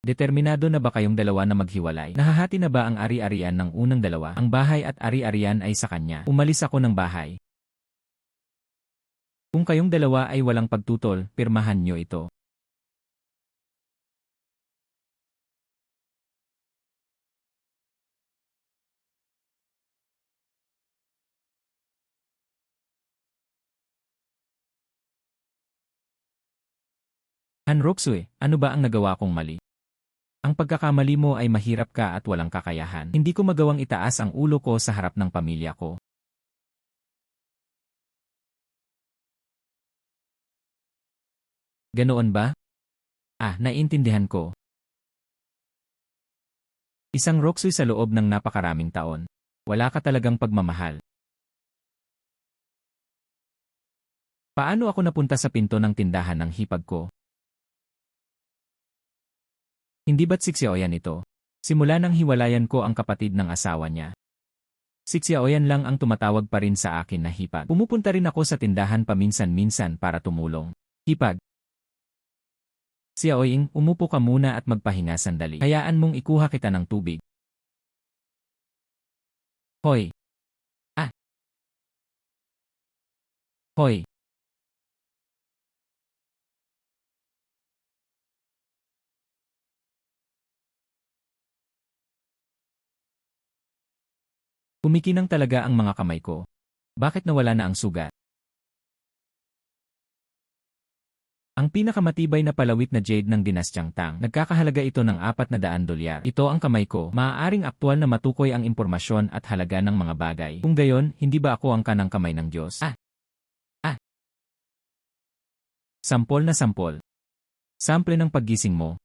Determinado na ba kayong dalawa na maghiwalay? Nahahati na ba ang ari-arian ng unang dalawa? Ang bahay at ari-arian ay sa kanya. Umalis ako ng bahay. Kung kayong dalawa ay walang pagtutol, pirmahan nyo ito. Hanroksue, ano ba ang nagawa kong mali? Ang pagkakamali mo ay mahirap ka at walang kakayahan. Hindi ko magawang itaas ang ulo ko sa harap ng pamilya ko. Ganoon ba? Naiintindihan ko. Isang Roksui sa loob ng napakaraming taon. Wala ka talagang pagmamahal. Paano ako napunta sa pinto ng tindahan ng hipag ko? Hindi ba't si Xiaoyan ito? Simula nang hiwalayan ko ang kapatid ng asawa niya. Si Xiaoyan lang ang tumatawag pa rin sa akin na hipag. Pumupunta rin ako sa tindahan paminsan-minsan para tumulong. Hipag. Xiaoying, umupo ka muna at magpahinga sandali. Hayaan mong ikuha kita ng tubig. Hoy. Hoy. Kumikinang talaga ang mga kamay ko. Bakit nawala na ang sugat? Ang pinakamatibay na palawit na jade ng dinastyang Tang. Nagkakahalaga ito ng $400. Ito ang kamay ko. Maaaring aktwal na matukoy ang impormasyon at halaga ng mga bagay. Kung gayon, hindi ba ako ang kanang kamay ng Diyos? Sampol na sampol. Sample ng paggising mo.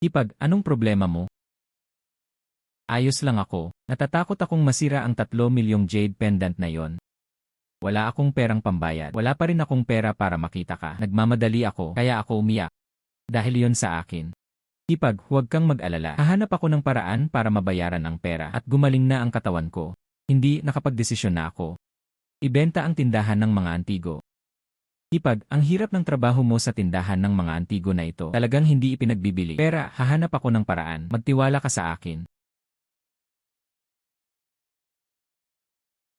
Hipag, anong problema mo? Ayos lang ako. Natatakot akong masira ang 3 milyong jade pendant na yon. Wala akong perang pambayad. Wala pa rin akong pera para makita ka. Nagmamadali ako, kaya ako umiyak. Dahil yon sa akin. Hipag, huwag kang mag-alala. Hahanap ako ng paraan para mabayaran ang pera at gumaling na ang katawan ko. Hindi, nakapagdesisyon na ako. Ibenta ang tindahan ng mga antigo. Hipag, ang hirap ng trabaho mo sa tindahan ng mga antigo na ito. Talagang hindi ipinagbibili. Pera, hahanap ako ng paraan. Magtiwala ka sa akin.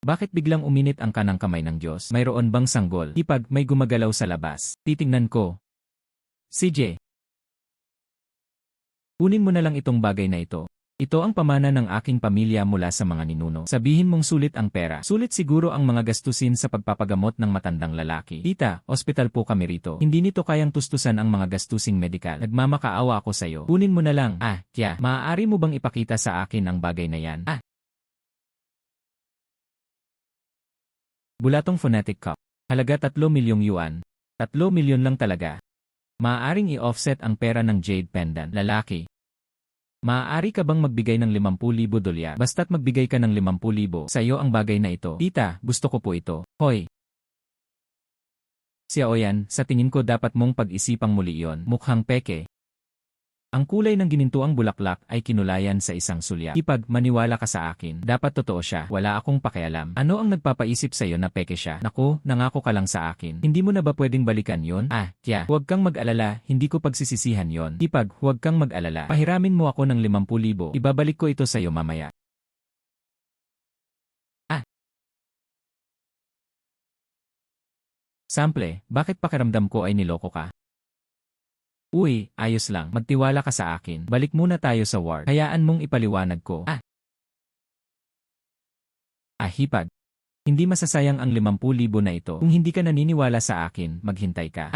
Bakit biglang uminit ang kanang kamay ng Diyos? Mayroon bang sanggol? Hipag, may gumagalaw sa labas. Titingnan ko. CJ. Kunin mo na lang itong bagay na ito. Ito ang pamana ng aking pamilya mula sa mga ninuno. Sabihin mong sulit ang pera. Sulit siguro ang mga gastusin sa pagpapagamot ng matandang lalaki. Tita, ospital po kami rito. Hindi nito kayang tustusan ang mga gastusing medikal. Nagmamakaawa ako sa'yo. Kunin mo na lang. Maaari mo bang ipakita sa akin ang bagay na yan? Bulatong phonetic cup. Halaga 3 milyong yuan. 3 milyon lang talaga. Maaaring i-offset ang pera ng jade pendant. Lalaki. Maaari ka bang magbigay ng $50,000? Basta't magbigay ka ng 50,000 sa iyo ang bagay na ito. Tita, gusto ko po ito. Hoy. Xiaoyan, sa tingin ko dapat mong pag-isipang muli iyon. Mukhang peke. Ang kulay ng ginintuang bulaklak ay kinulayan sa isang sulyak. Hipag, maniwala ka sa akin. Dapat totoo siya. Wala akong pakialam. Ano ang nagpapaisip sa'yo na peke siya? Naku, nangako ka lang sa akin. Hindi mo na ba pwedeng balikan yon? Huwag kang mag-alala. Hindi ko pagsisisihan yon. Hipag, huwag kang mag-alala. Pahiramin mo ako ng 50,000. Ibabalik ko ito sa'yo mamaya. Sample, bakit pakiramdam ko ay niloko ka? Uy, ayos lang. Magtiwala ka sa akin. Balik muna tayo sa ward. Hayaan mong ipaliwanag ko. Hipag. Hindi masasayang ang 50,000 na ito. Kung hindi ka naniniwala sa akin, maghintay ka.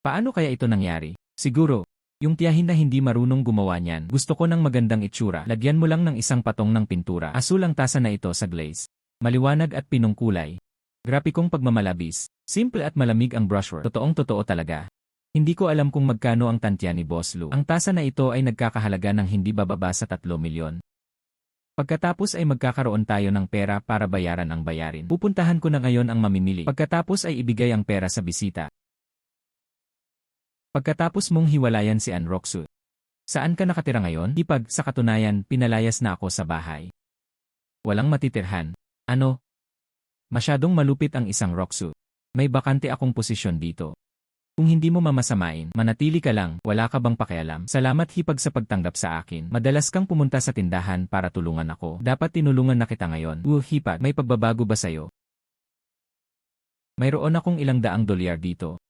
Paano kaya ito nangyari? Siguro, yung tiyahin na hindi marunong gumawa niyan. Gusto ko ng magandang itsura. Lagyan mo lang ng isang patong ng pintura. Asul ang tasa na ito sa glaze. Maliwanag at pinong kulay. Grapikong pagmamalabis. Simple at malamig ang brushwork. Totoong-totoo talaga. Hindi ko alam kung magkano ang tantya ni Boss Lu. Ang tasa na ito ay nagkakahalaga ng hindi bababa sa 3 milyon. Pagkatapos ay magkakaroon tayo ng pera para bayaran ang bayarin. Pupuntahan ko na ngayon ang mamimili. Pagkatapos ay ibigay ang pera sa bisita. Pagkatapos mong hiwalayan si Anroksu. Saan ka nakatira ngayon? Hipag, sa katunayan, pinalayas na ako sa bahay. Walang matitirhan. Ano? Masyadong malupit ang isang Roxu. May bakante akong posisyon dito. Kung hindi mo mamasamain, manatili ka lang, wala ka bang pakialam? Salamat Hipag sa pagtanggap sa akin. Madalas kang pumunta sa tindahan para tulungan ako. Dapat tinulungan na kita ngayon. Hipag, may pagbabago ba sayo? Mayroon akong $200 dito.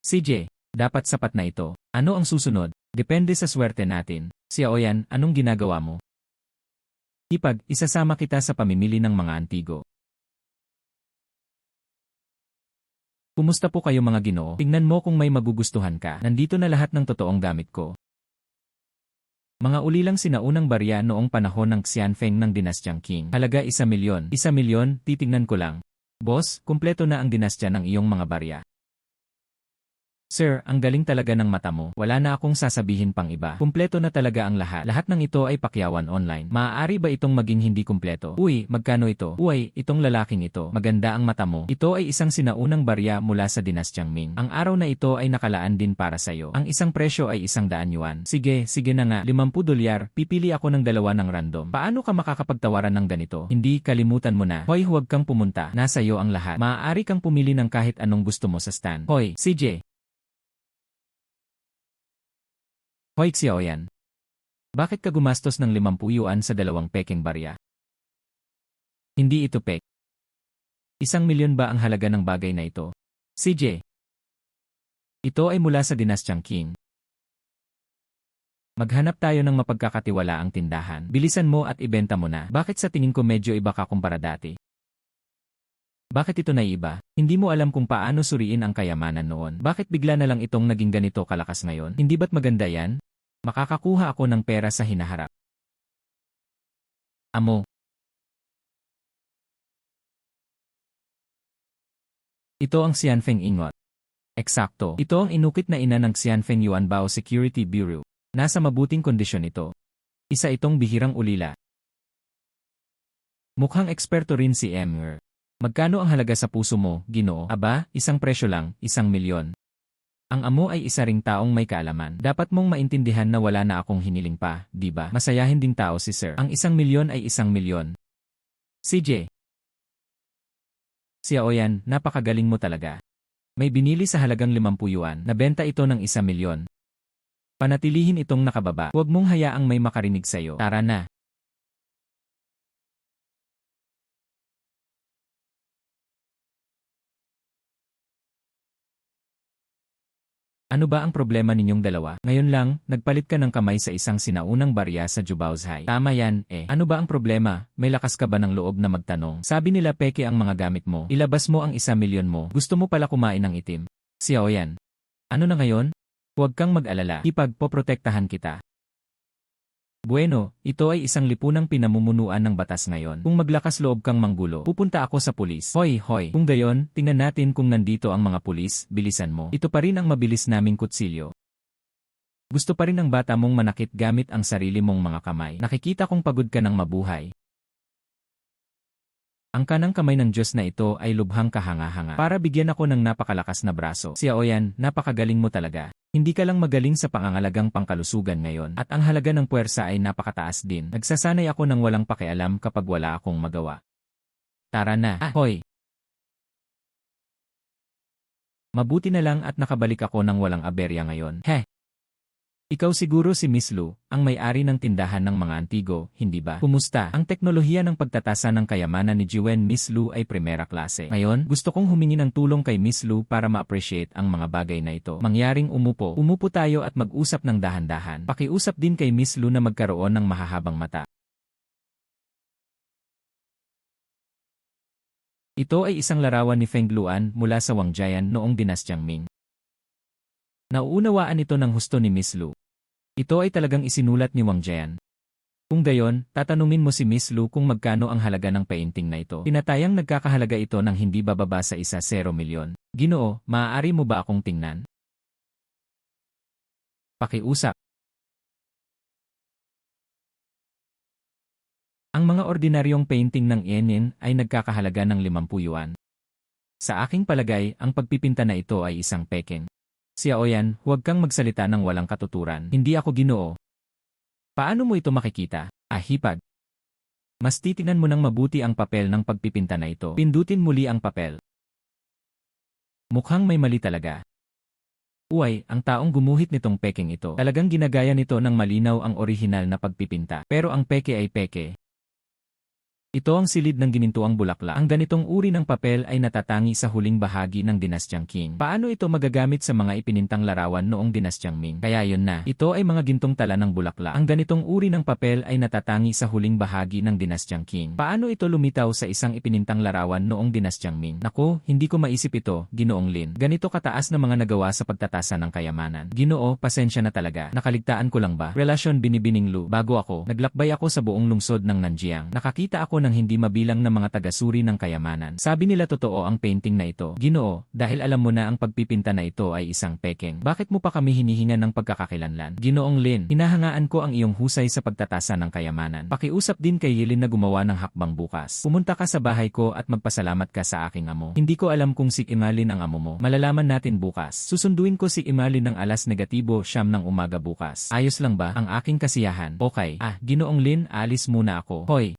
CJ, dapat sapat na ito. Ano ang susunod? Depende sa swerte natin. Xiaoyan, anong ginagawa mo? Hipag, isasama kita sa pamimili ng mga antigo. Kumusta po kayo mga Ginoo? Tingnan mo kung may magugustuhan ka. Nandito na lahat ng totoong gamit ko. Mga ulilang sinaunang barya noong panahon ng Xianfeng ng dinastyang Qing. Halaga 1,000,000. 1,000,000, titignan ko lang. Boss, kumpleto na ang dinastya ng iyong mga barya. Sir, ang galing talaga ng mata mo. Wala na akong sasabihin pang iba. Kumpleto na talaga ang lahat. Lahat ng ito ay pakyawan online. Maaari ba itong maging hindi kumpleto? Uy, magkano ito? Uy, itong lalaking ito. Maganda ang mata mo. Ito ay isang sinaunang barya mula sa dinastyang Ming. Ang araw na ito ay nakalaan din para sa'yo. Ang isang presyo ay 100 yuan. Sige na nga. $50. Pipili ako ng dalawa ng random. Paano ka makakapagtawaran ng ganito? Hindi, kalimutan mo na. Hoy, huwag kang pumunta. Nasa iyo ang lahat. Maaari kang pumili ng kahit anong gusto mo sa stand. Hoy, CJ. Hoy Xiaoyan. Bakit ka gumastos ng 50 yuan sa 2 peking barya? Hindi ito pek. 1,000,000 ba ang halaga ng bagay na ito? CJ. Ito ay mula sa dinastyang Qing. Maghanap tayo ng mapagkakatiwalaang tindahan. Bilisan mo at ibenta mo na. Bakit sa tingin ko medyo iba ka kumpara dati? Bakit ito naiba? Hindi mo alam kung paano suriin ang kayamanan noon. Bakit bigla na lang itong naging ganito kalakas ngayon? Hindi ba't maganda yan? Makakakuha ako ng pera sa hinaharap. Amo. Ito ang Xianfeng Ingot. Eksakto. Ito ang inukit na ina ng Xianfeng Yuanbao Security Bureau. Nasa mabuting kondisyon ito. Isa itong bihirang ulila. Mukhang eksperto rin si Emmer. Magkano ang halaga sa puso mo, Ginoo? Aba, isang presyo lang, 1,000,000. Ang amo ay isa ring taong may kaalaman. Dapat mong maintindihan na wala na akong hiniling pa, di ba? Masayahin ding tao si Sir. Ang 1,000,000 ay 1,000,000. CJ. Xiaoyan, napakagaling mo talaga. May binili sa halagang 50 yuan. Nabenta ito ng 1,000,000. Panatilihin itong nakababa. Huwag mong hayaang may makarinig sa'yo. Tara na. Ano ba ang problema ninyong dalawa? Ngayon lang, nagpalit ka ng kamay sa isang sinaunang barya sa Jubaozhai. Tama yan, eh. Ano ba ang problema? May lakas ka ba ng loob na magtanong? Sabi nila peke ang mga gamit mo. Ilabas mo ang 1,000,000 mo. Gusto mo pala kumain ng itim. Xiaoyan. Ano na ngayon? Huwag kang mag-alala. Ipagpoprotektahan kita. Bueno, ito ay isang lipunang pinamumunuan ng batas ngayon. Kung maglakas loob kang manggulo, pupunta ako sa pulis. Hoy. Kung gayon, tingnan natin kung nandito ang mga pulis, bilisan mo. Ito pa rin ang mabilis naming kutsilyo. Gusto pa rin ng bata mong manakit gamit ang sarili mong mga kamay. Nakikita kong pagod ka ng mabuhay. Ang kanang kamay ng Diyos na ito ay lubhang kahanga-hanga. Para bigyan ako ng napakalakas na braso. Xiaoyan, napakagaling mo talaga. Hindi ka lang magaling sa pangangalagang pangkalusugan ngayon. At ang halaga ng puwersa ay napakataas din. Nagsasanay ako ng walang pakialam kapag wala akong magawa. Tara na. Hoy. Mabuti na lang at nakabalik ako ng walang aberya ngayon. Ikaw siguro si Miss Lu, ang may-ari ng tindahan ng mga antigo, hindi ba? Kumusta? Ang teknolohiya ng pagtatasa ng kayamanan ni Jiwen Miss Lu ay primera klase. Ngayon, gusto kong humingi ng tulong kay Miss Lu para ma-appreciate ang mga bagay na ito. Mangyaring umupo. Umupo tayo at mag-usap ng dahan-dahan. Pakiusap din kay Miss Lu na magkaroon ng mahahabang mata. Ito ay isang larawan ni Feng Luan mula sa Wangjian noong dinastyang Ming. Nauunawaan ito ng husto ni Miss Lu. Ito ay talagang isinulat ni Wang Jian. Kung gayon, tatanungin mo si Miss Lu kung magkano ang halaga ng painting na ito. Tinatayang nagkakahalaga ito ng hindi bababa sa 1,000,000. Ginoo, maaari mo ba akong tingnan? Pakiusap. Ang mga ordinaryong painting ng Yenin ay nagkakahalaga ng 50 yuan. Sa aking palagay, ang pagpipinta na ito ay isang pekeng. Xiaoyan, huwag kang magsalita ng walang katuturan. Hindi ako Ginoo. Paano mo ito makikita? Hipag. Mas titingnan mo ng mabuti ang papel ng pagpipinta na ito. Pindutin muli ang papel. Mukhang may mali talaga. Uy, ang taong gumuhit nitong pekeng ito. Talagang ginagaya nito ng malinaw ang orihinal na pagpipinta. Pero ang peke ay peke. Ito ang silid ng ginintuang bulaklak. Ang ganitong uri ng papel ay natatangi sa huling bahagi ng dinastyang Qing. Paano ito magagamit sa mga ipinintang larawan noong dinastyang Ming? Kaya yun na. Ito ay mga gintong tala ng bulaklak. Ang ganitong uri ng papel ay natatangi sa huling bahagi ng dinastyang Qing. Paano ito lumitaw sa isang ipinintang larawan noong dinastyang Ming? Naku, hindi ko maisip ito, Ginoong Lin. Ganito kataas na mga nagawa sa pagtatasa ng kayamanan. Ginoo, pasensya na talaga. Nakaligtaan ko lang ba? Relasyon Binibining Lu. Bago ako, naglakbay ako sa buong lungsod ng Nanjiang. Nakakita ako ng hindi mabilang na mga tagasuri ng kayamanan. Sabi nila totoo ang painting na ito. Ginoo, dahil alam mo na ang pagpipinta na ito ay isang pekeng. Bakit mo pa kami hinihingan ng pagkakakilanlan? Ginoong Lin, hinahangaan ko ang iyong husay sa pagtatasa ng kayamanan. Pakiusap din kay Yilin na gumawa ng hakbang bukas. Pumunta ka sa bahay ko at magpasalamat ka sa aking amo. Hindi ko alam kung si Imalin ang amo mo. Malalaman natin bukas. Susunduin ko si Imalin ng alas negatibo 9 ng umaga bukas. Ayos lang ba ang aking kasiyahan? Okay. Ginoong Lin, alis muna ako. Hoy!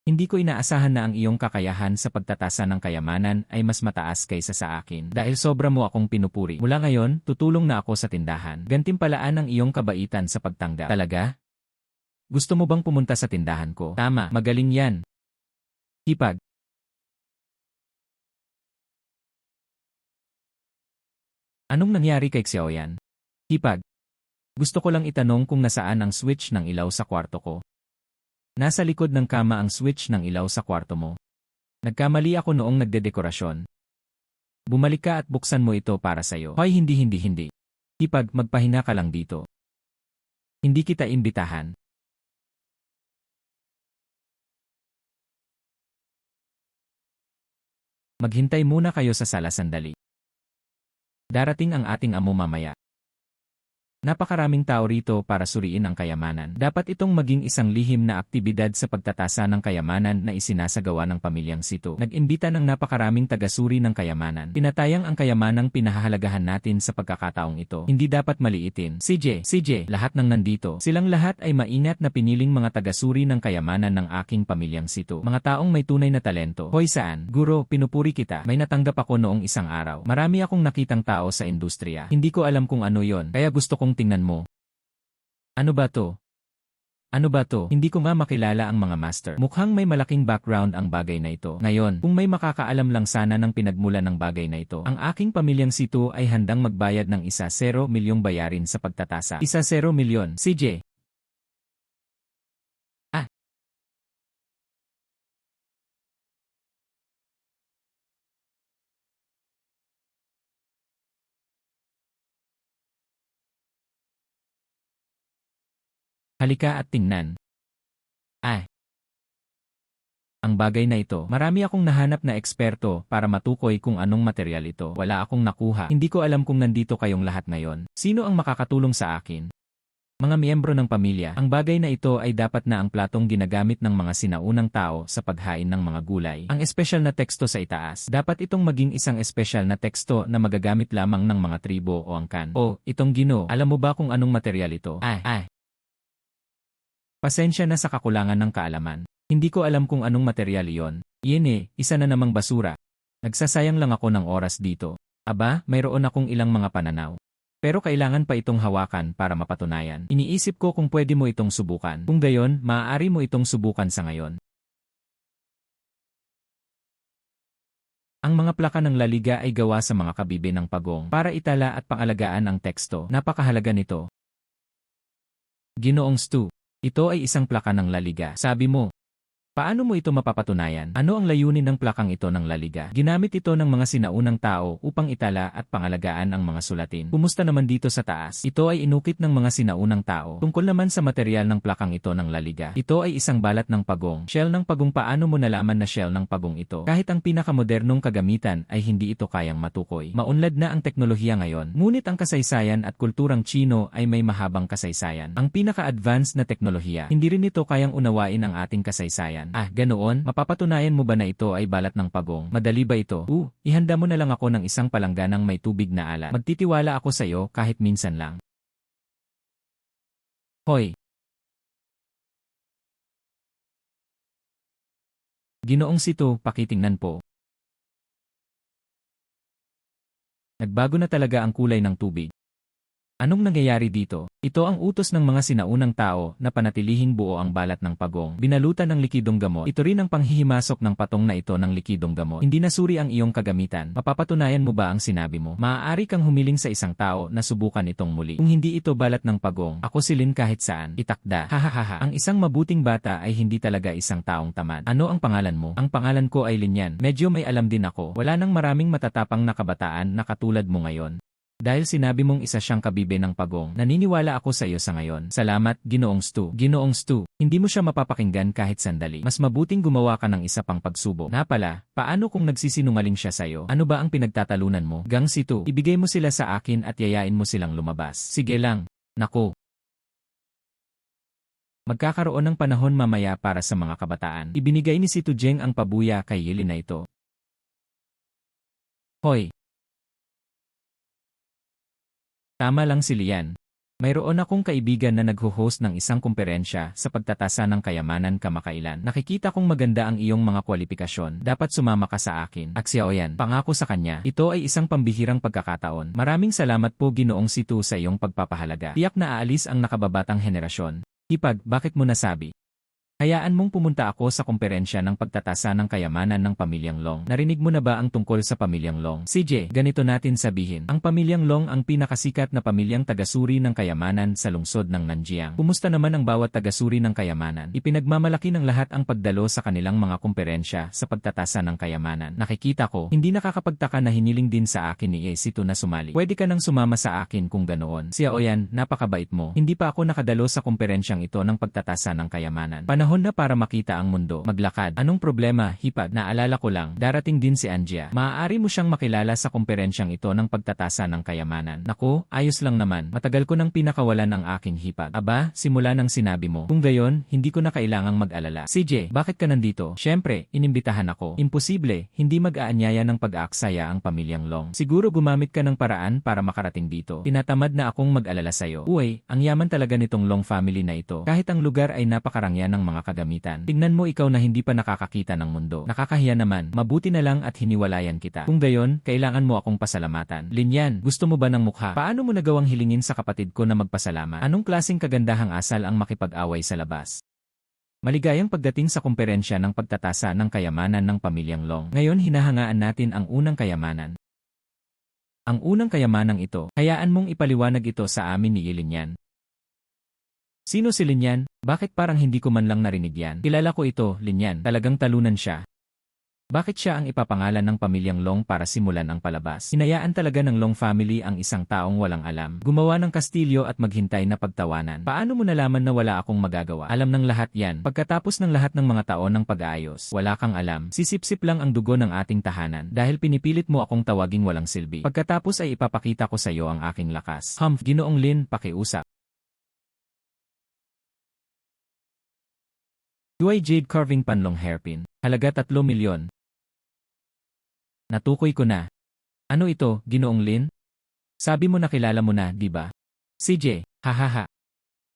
Hindi ko inaasahan na ang iyong kakayahan sa pagtatasa ng kayamanan ay mas mataas kaysa sa akin dahil sobra mo akong pinupuri. Mula ngayon, tutulong na ako sa tindahan. Gantimpalaan ang iyong kabaitan sa pagtanggap. Talaga? Gusto mo bang pumunta sa tindahan ko? Tama, magaling yan. Hipag. Anong nangyari kay Xiaoyan? Hipag. Gusto ko lang itanong kung nasaan ang switch ng ilaw sa kwarto ko. Nasa likod ng kama ang switch ng ilaw sa kwarto mo. Nagkamali ako noong nagdedekorasyon. Bumalik ka at buksan mo ito para sa'yo. Hoy, hindi. Hipag, magpahinga ka lang dito. Hindi kita imbitahan. Maghintay muna kayo sa sala sandali. Darating ang ating amo mamaya. Napakaraming tao rito para suriin ang kayamanan. Dapat itong maging isang lihim na aktibidad sa pagtatasa ng kayamanan na isinasagawa ng pamilyang Sito. Nag-imbita ng napakaraming tagasuri ng kayamanan. Tinatayang ang kayamanang pinahahalagahan natin sa pagkakataong ito. Hindi dapat maliitin. CJ, lahat ng nandito. Silang lahat ay maingat na piniling mga tagasuri ng kayamanan ng aking pamilyang Sito. Mga taong may tunay na talento. Hoy saan? Guro, pinupuri kita. May natanggap ako noong isang araw. Marami akong nakitang tao sa industriya. Hindi ko alam kung ano yon. Kaya gusto kong tingnan mo. Ano ba to? Hindi ko nga makilala ang mga master. Mukhang may malaking background ang bagay na ito. Ngayon, kung may makakaalam lang sana ng pinagmulan ng bagay na ito, ang aking pamilyang Sito ay handang magbayad ng 1 milyong bayarin sa pagtatasa. 1 milyon. CJ. Halika at tingnan. Ang bagay na ito, marami akong nahanap na eksperto para matukoy kung anong material ito. Wala akong nakuha. Hindi ko alam kung nandito kayong lahat ngayon. Sino ang makakatulong sa akin? Mga miyembro ng pamilya, ang bagay na ito ay dapat na ang platong ginagamit ng mga sinaunang tao sa paghain ng mga gulay. Ang espesyal na teksto sa itaas, dapat itong maging isang espesyal na teksto na magagamit lamang ng mga tribo o angkan. Itong Ginoo, alam mo ba kung anong material ito? Pasensya na sa kakulangan ng kaalaman. Hindi ko alam kung anong material iyon. Isa na namang basura. Nagsasayang lang ako ng oras dito. Aba, mayroon akong ilang mga pananaw. Pero kailangan pa itong hawakan para mapatunayan. Iniisip ko kung pwede mo itong subukan. Kung gayon, maaari mo itong subukan sa ngayon. Ang mga plaka ng La Liga ay gawa sa mga kabibe ng pagong para itala at pangalagaan ang teksto. Napakahalaga nito. Ginoong Stu, ito ay isang plaka ng La Liga. Sabi mo, paano mo ito mapapatunayan? Ano ang layunin ng plakang ito ng La Liga? Ginamit ito ng mga sinaunang tao upang itala at pangalagaan ang mga sulatin. Kumusta naman dito sa taas? Ito ay inukit ng mga sinaunang tao. Tungkol naman sa material ng plakang ito ng La Liga. Ito ay isang balat ng pagong. Shell ng pagong. Paano mo nalaman na shell ng pagong ito? Kahit ang pinakamodernong kagamitan ay hindi ito kayang matukoy. Maunlad na ang teknolohiya ngayon. Ngunit ang kasaysayan at kulturang Chino ay may mahabang kasaysayan. Ang pinaka-advanced na teknolohiya. Hindi rin ito kayang unawain ang ating kasaysayan. kayamanan. Ah, ganoon? Mapapatunayan mo ba na ito ay balat ng pagong? Madali ba ito? Ihanda mo na lang ako ng isang palangganang may tubig na alat. Magtitiwala ako sa iyo kahit minsan lang. Hoy! Ginoong Sito, pakitingnan po. Nagbago na talaga ang kulay ng tubig. Anong nangyayari dito? Ito ang utos ng mga sinaunang tao na panatilihing buo ang balat ng pagong. Binalutan ng likidong gamot. Ito rin ang panghihimasok ng patong na ito ng likidong gamot. Hindi nasuri ang iyong kagamitan. Mapapatunayan mo ba ang sinabi mo? Maaari kang humiling sa isang tao na subukan itong muli. Kung hindi ito balat ng pagong, ako silin kahit saan. Itakda. Hahaha. Ang isang mabuting bata ay hindi talaga isang taong tamad. Ano ang pangalan mo? Ang pangalan ko ay Linyan. Medyo may alam din ako. Wala nang maraming matatapang na kabataan na katulad mo ngayon. Dahil sinabi mong isa siyang kabibe ng pagong, naniniwala ako sa iyo sa ngayon. Salamat, Ginoong Stu. Ginoong Stu, hindi mo siya mapapakinggan kahit sandali. Mas mabuting gumawa ka ng isa pang pagsubok. Na pala, paano kung nagsisinungaling siya sa iyo? Ano ba ang pinagtatalunan mo? Gang Situ, ibigay mo sila sa akin at yayain mo silang lumabas. Sige lang. Nako. Magkakaroon ng panahon mamaya para sa mga kabataan. Ibinigay ni Situ Jeng ang pabuya kay Yilin na ito. Hoy! Tama lang si Lian. Mayroon akong kaibigan na nagho-host ng isang kumperensya sa pagtatasa ng kayamanan kamakailan. Nakikita kong maganda ang iyong mga kwalifikasyon. Dapat sumama ka sa akin. Aksyaoyan, pangako sa kanya. Ito ay isang pambihirang pagkakataon. Maraming salamat po Ginoong Situ sa iyong pagpapahalaga. Tiyak na aalis ang nakababatang henerasyon. Hipag, bakit mo nasabi? Hayaan mong pumunta ako sa kumperensya ng pagtatasa ng kayamanan ng Pamilyang Long. Narinig mo na ba ang tungkol sa Pamilyang Long? CJ, ganito natin sabihin. Ang Pamilyang Long ang pinakasikat na pamilyang tagasuri ng kayamanan sa lungsod ng Nanjiang. Kumusta naman ang bawat tagasuri ng kayamanan? Ipinagmamalaki ng lahat ang pagdalo sa kanilang mga kumperensya sa pagtatasa ng kayamanan. Nakikita ko, hindi nakakapagtaka na hiniling din sa akin ni Sito na sumali. Pwede ka nang sumama sa akin kung ganoon. Xiaoyan, napakabait mo. Hindi pa ako nakadalo sa kumperensyang ito ng pagtatasa ng kayamanan. Panahon na para makita ang mundo. Maglakad. Anong problema, Hipag? Naalala ko lang, darating din si Anjia. Maaari mo siyang makilala sa kumperensyang ito ng pagtatasa ng kayamanan. Naku, ayos lang naman. Matagal ko nang pinakawalan ang aking Hipag. Aba, simula nang sinabi mo. Kung gayon, hindi ko na kailangang mag-alala. CJ, bakit ka nandito? Siyempre, inimbitahan ako. Imposible, hindi mag-aanyaya ng pag-aaksaya ang Pamilyang Long. Siguro gumamit ka ng paraan para makarating dito. Tinatamad na akong mag-alala sa'yo. Uy, ang yaman talaga nitong Long family na ito. Kahit ang lugar ay napakarangya ng mga kagamitan. Tingnan mo ikaw na hindi pa nakakakita ng mundo. Nakakahiya naman, mabuti na lang at hiniwalayan kita. Kung gayon, kailangan mo akong pasalamatan. Linyan, gusto mo ba ng mukha? Paano mo nagawang hilingin sa kapatid ko na magpasalamat? Anong klaseng kagandahang asal ang makipag-away sa labas? Maligayang pagdating sa kumperensya ng pagtatasa ng kayamanan ng Pamilyang Long. Ngayon hinahangaan natin ang unang kayamanan. Ang unang kayamanang ito, hayaan mong ipaliwanag ito sa amin ni Linyan. Sino si Linyan? Bakit parang hindi ko man lang narinig yan? Kilala ko ito, Linyan. Talagang talunan siya. Bakit siya ang ipapangalan ng Pamilyang Long para simulan ang palabas? Hinayaan talaga ng Long family ang isang taong walang alam. Gumawa ng kastilyo at maghintay na pagtawanan. Paano mo nalaman na wala akong magagawa? Alam ng lahat yan. Pagkatapos ng lahat ng mga taon ng pag-aayos, wala kang alam. Sisip-sip lang ang dugo ng ating tahanan dahil pinipilit mo akong tawaging walang silbi. Pagkatapos ay ipapakita ko sa iyo ang aking lakas. Ginoong Lin, pakiusap. Duay jade carving panlong hairpin. Halaga 3 milyon. Natukoy ko na. Ano ito, Ginoong Lin? Sabi mo na kilala mo na, di ba? CJ, hahaha.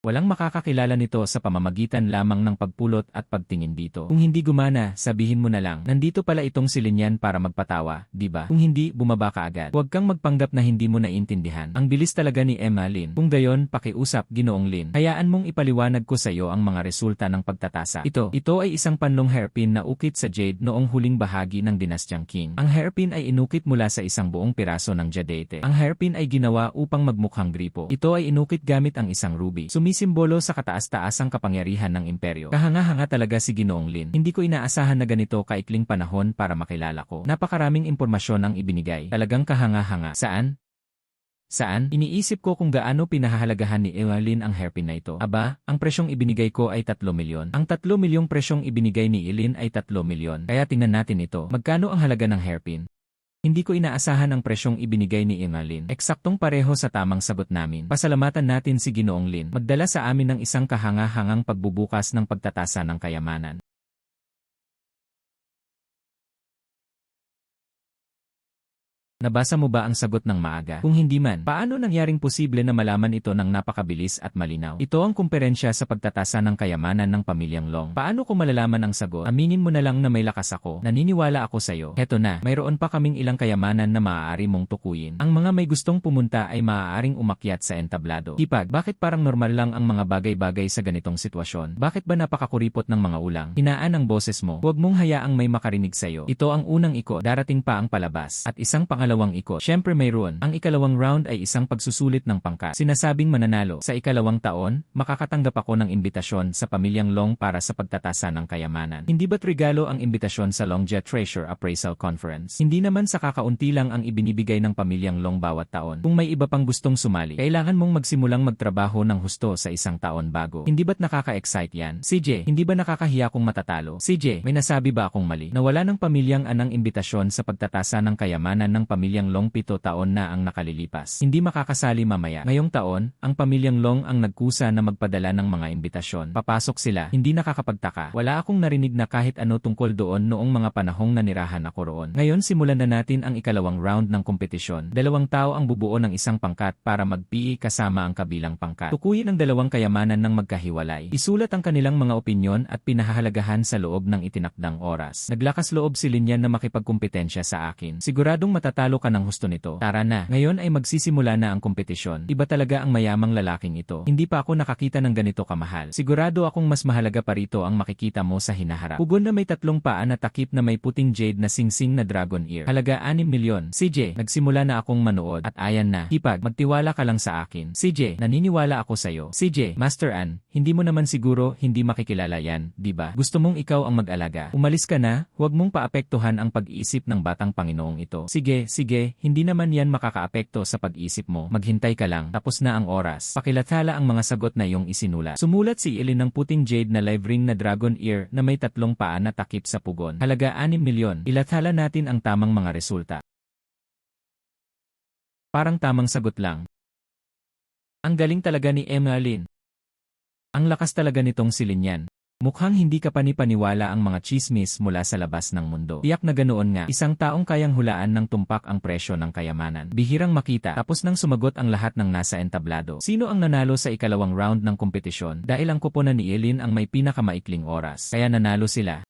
Walang makakakilala nito sa pamamagitan lamang ng pagpulot at pagtingin dito. Kung hindi gumana, sabihin mo na lang, nandito pala itong si Linyan para magpatawa, di ba? Kung hindi, bumaba ka agad. Huwag kang magpanggap na hindi mo naiintindihan. Ang bilis talaga ni Emma Lin. Kung gayon, pakiusap, Ginoong Lin. Hayaan mong ipaliwanag ko sa iyo ang mga resulta ng pagtatasa. Ito ay isang panlong hairpin na ukit sa jade noong huling bahagi ng dinastyang Qing. Ang hairpin ay inukit mula sa isang buong piraso ng jadete. Ang hairpin ay ginawa upang magmukhang gripo. Ito ay inukit gamit ang isang ruby. Sumisimbolo sa kataas-taasang kapangyarihan ng imperyo. Kahanga-hanga talaga si Ginoong Lin. Hindi ko inaasahan na ganito kaikling panahon para makilala ko. Napakaraming impormasyon ang ibinigay. Talagang kahanga-hanga. Saan? Iniisip ko kung gaano pinahahalagahan ni Lin ang hairpin na ito. Aba, ang presyong ibinigay ko ay 3 milyon. Ang 3 milyong presyong ibinigay ni Lin ay 3 milyon. Kaya tingnan natin ito. Magkano ang halaga ng hairpin? Hindi ko inaasahan ang presyong ibinigay ni Lin. Eksaktong pareho sa tamang sagot namin. Pasalamatan natin si Ginoong Lin. Magdala sa amin ng isang kahanga-hangang pagbubukas ng pagtatasa ng kayamanan. Nabasa mo ba ang sagot ng maaga? Kung hindi man, paano nangyaring posible na malaman ito ng napakabilis at malinaw? Ito ang kumperensya sa pagtatasa ng kayamanan ng pamilyang Long. Paano ko malalaman ang sagot? Aminin mo na lang na may lakas ako. Naniniwala ako sa'yo. Heto na, mayroon pa kaming ilang kayamanan na maaari mong tukuyin. Ang mga may gustong pumunta ay maaaring umakyat sa entablado. Hipag, bakit parang normal lang ang mga bagay-bagay sa ganitong sitwasyon? Bakit ba napakakuripot ng mga ulang? Hinaan ang boses mo. Huwag mong hayaang may makarinig sa'yo. Ito ang unang ikot, darating pa ang palabas. At isang pangalawang ikot. Syempre mayroon. Ang ikalawang round ay isang pagsusulit ng pangkat. Sinasabing mananalo. Sa ikalawang taon, makakatanggap ako ng imbitasyon sa pamilyang Long para sa pagtatasa ng kayamanan. Hindi ba't regalo ang imbitasyon sa Longjet Treasure Appraisal Conference? Hindi naman sa kakaunti lang ang ibinibigay ng pamilyang Long bawat taon. Kung may iba pang gustong sumali, kailangan mong magsimulang magtrabaho ng husto sa isang taon bago. Hindi ba't nakaka-excite yan? CJ, hindi ba nakakahiya kung matatalo? CJ, may nasabi ba akong mali? Nawala ng pamilyang Anang imbitasyon sa pagtatasa ng kayamanan ng pamilyang Long 7 taon na ang nakalilipas. Hindi makakasali mamaya. Ngayong taon, ang pamilyang Long ang nagkusa na magpadala ng mga imbitasyon. Papasok sila, hindi nakakapagtaka. Wala akong narinig na kahit ano tungkol doon noong mga panahong nanirahan ako roon. Ngayon simulan na natin ang ikalawang round ng kompetisyon. 2 tao ang bubuo ng isang pangkat para mag-PE kasama ang kabilang pangkat. Tukuyin ang 2 kayamanan ng magkahiwalay. Isulat ang kanilang mga opinyon at pinahahalagahan sa loob ng itinakdang oras. Naglakas loob si Linyan na makipagkumpetensya sa akin. Siguradong matatalo ka ng husto nito. Tara na. Ngayon ay magsisimula na ang kompetisyon. Iba talaga ang mayamang lalaking ito. Hindi pa ako nakakita ng ganito kamahal. Sigurado akong mas mahalaga pa rito ang makikita mo sa hinaharap. Pugon na may 3 paa na takip na may puting jade na singsing na dragon ear. Halaga 6 milyon. CJ, nagsimula na akong manood at ayan na. Hipag, magtiwala ka lang sa akin. CJ, naniniwala ako sa'yo. CJ, Master An, hindi mo naman siguro hindi makikilala yan, di ba? Gusto mong ikaw ang mag-alaga. Umalis ka na, huwag mong paapektuhan ang pag-iisip ng batang Panginoong ito. Sige, hindi naman yan makakaapekto sa pag-isip mo. Maghintay ka lang, tapos na ang oras. Pakilathala ang mga sagot na iyong isinulat. Sumulat si Elin ng puting jade na live ring na dragon ear na may 3 paa na takip sa pugon. Halaga 6 milyon. Ilathala natin ang tamang mga resulta. Parang tamang sagot lang. Ang galing talaga ni Emmeline. Ang lakas talaga nitong si Linyan. Mukhang hindi ka panipaniwala ang mga chismis mula sa labas ng mundo. Tiyak na ganoon nga, isang taong kayang hulaan ng tumpak ang presyo ng kayamanan. Bihirang makita, tapos nang sumagot ang lahat ng nasa entablado. Sino ang nanalo sa ikalawang round ng kompetisyon? Dahil ang kuponan ni Elin ang may pinakamaikling oras. Kaya nanalo sila.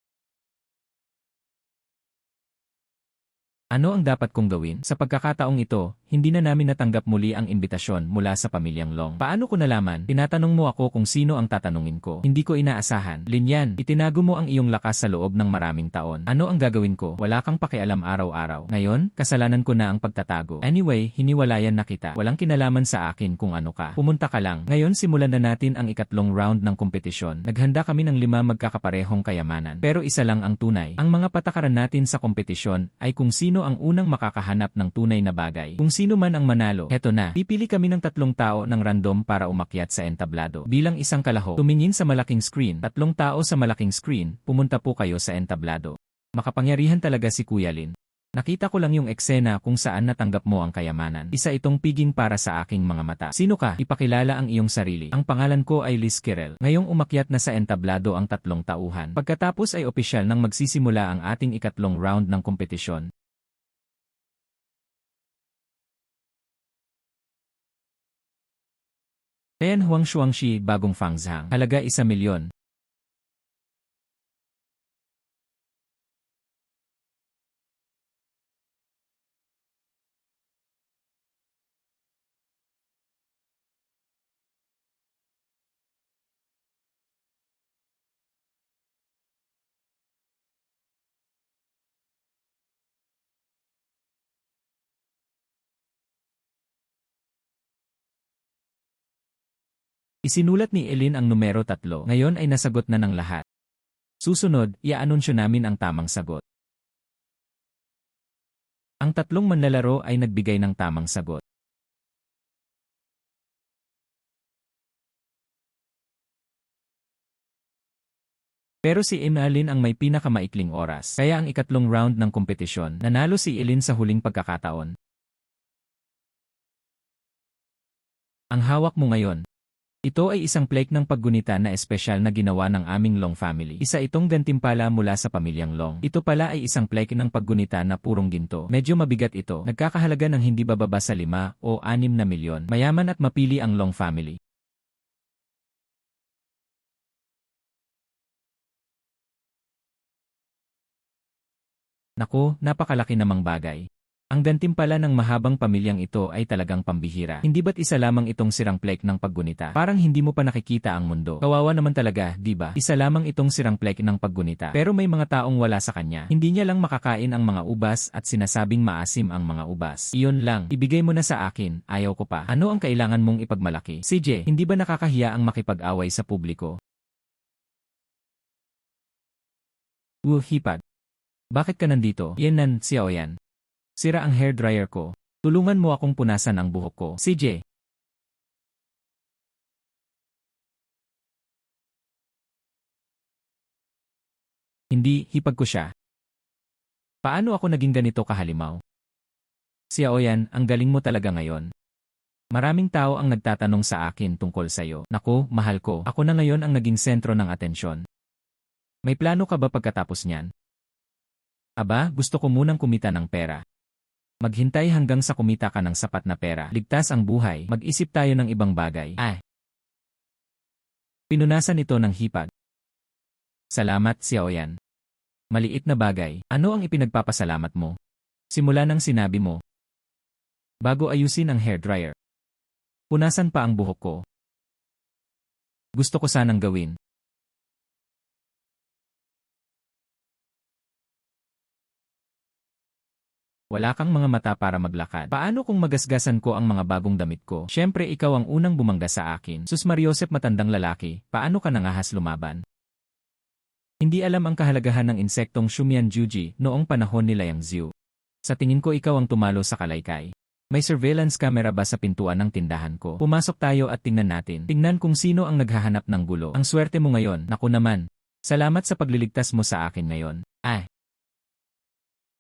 Ano ang dapat kong gawin? Sa pagkakataong ito, hindi na namin natanggap muli ang imbitasyon mula sa pamilyang Long. Paano ko nalaman? Tinatanong mo ako kung sino ang tatanungin ko. Hindi ko inaasahan. Linyan, itinago mo ang iyong lakas sa loob ng maraming taon. Ano ang gagawin ko? Wala kang pakialam araw-araw. Ngayon, kasalanan ko na ang pagtatago. Anyway, hiniwalayan na kita. Walang kinalaman sa akin kung ano ka. Pumunta ka lang. Ngayon simulan na natin ang ikatlong round ng kompetisyon. Naghanda kami ng 5 magkakaparehong kayamanan. Pero isa lang ang tunay. Ang mga patakaran natin sa kompetisyon ay kung sino ang unang makakahanap ng tunay na bagay. Kung sino man ang manalo, heto na. Pipili kami ng 3 tao ng random para umakyat sa entablado. Bilang isang kalahok, tumingin sa malaking screen. 3 tao sa malaking screen, pumunta po kayo sa entablado. Makapangyarihan talaga si Kuya Lin. Nakita ko lang yung eksena kung saan natanggap mo ang kayamanan. Isa itong piging para sa aking mga mata. Sino ka? Ipakilala ang iyong sarili. Ang pangalan ko ay Liz Kirel. Ngayong umakyat na sa entablado ang 3 tauhan. Pagkatapos ay opisyal nang magsisimula ang ating ikatlong round ng kompetisyon. Tian Huang Shuangxi, Bagong Fangzhang. Halaga 1 milyon. Isinulat ni Elin ang numero 3. Ngayon ay nasagot na ng lahat. Susunod, i-anunsyo namin ang tamang sagot. Ang 3 manlalaro ay nagbigay ng tamang sagot. Pero si Emmeline ang may pinakamaikling oras. Kaya ang ikatlong round ng kompetisyon, nanalo si Elin sa huling pagkakataon. Ang hawak mo ngayon. Ito ay isang plaque ng paggunita na espesyal na ginawa ng aming Long family. Isa itong gantimpala mula sa pamilyang Long. Ito pala ay isang plaque ng paggunita na purong ginto. Medyo mabigat ito. Nagkakahalaga ng hindi bababa sa 5 o 6 na milyon. Mayaman at mapili ang Long family. Naku, napakalaki namang bagay. Ang gantimpala ng mahabang pamilyang ito ay talagang pambihira. Hindi ba't isa lamang itong sirang plaque ng paggunita? Parang hindi mo pa nakikita ang mundo. Kawawa naman talaga, di ba? Isa lamang itong sirang plaque ng paggunita. Pero may mga taong wala sa kanya. Hindi niya lang makakain ang mga ubas at sinasabing maasim ang mga ubas. Iyon lang, ibigay mo na sa akin, ayaw ko pa. Ano ang kailangan mong ipagmalaki? CJ, hindi ba nakakahiya ang makipag-away sa publiko? Hipag. Bakit ka nandito? Yan Xiao Yan. Sira ang hairdryer ko. Tulungan mo akong punasan ang buhok ko. CJ. Hindi, hipag ko siya. Paano ako naging ganito kahalimaw? Xiao Yan, ang galing mo talaga ngayon. Maraming tao ang nagtatanong sa akin tungkol sa'yo. Naku, mahal ko. Ako na ngayon ang naging sentro ng atensyon. May plano ka ba pagkatapos niyan? Aba, gusto ko munang kumita ng pera. Maghintay hanggang sa kumita ka ng sapat na pera. Ligtas ang buhay. Mag-isip tayo ng ibang bagay. Pinunasan ito ng hipag. Salamat, Xiao Yan. Maliit na bagay. Ano ang ipinagpapasalamat mo? Simula nang sinabi mo. Bago ayusin ang hairdryer. Punasan pa ang buhok ko. Gusto ko sanang gawin. Wala kang mga mata para maglakad. Paano kung magasgasan ko ang mga bagong damit ko? Siyempre ikaw ang unang bumangga sa akin. Sus Mariosep matandang lalaki, paano ka nangahas lumaban? Hindi alam ang kahalagahan ng insektong Shumian Juji noong panahon ni Liang Xiu. Sa tingin ko ikaw ang tumalo sa kalaykay. May surveillance camera ba sa pintuan ng tindahan ko? Pumasok tayo at tingnan natin. Tingnan kung sino ang naghahanap ng gulo. Ang swerte mo ngayon, naku naman. Salamat sa pagliligtas mo sa akin ngayon.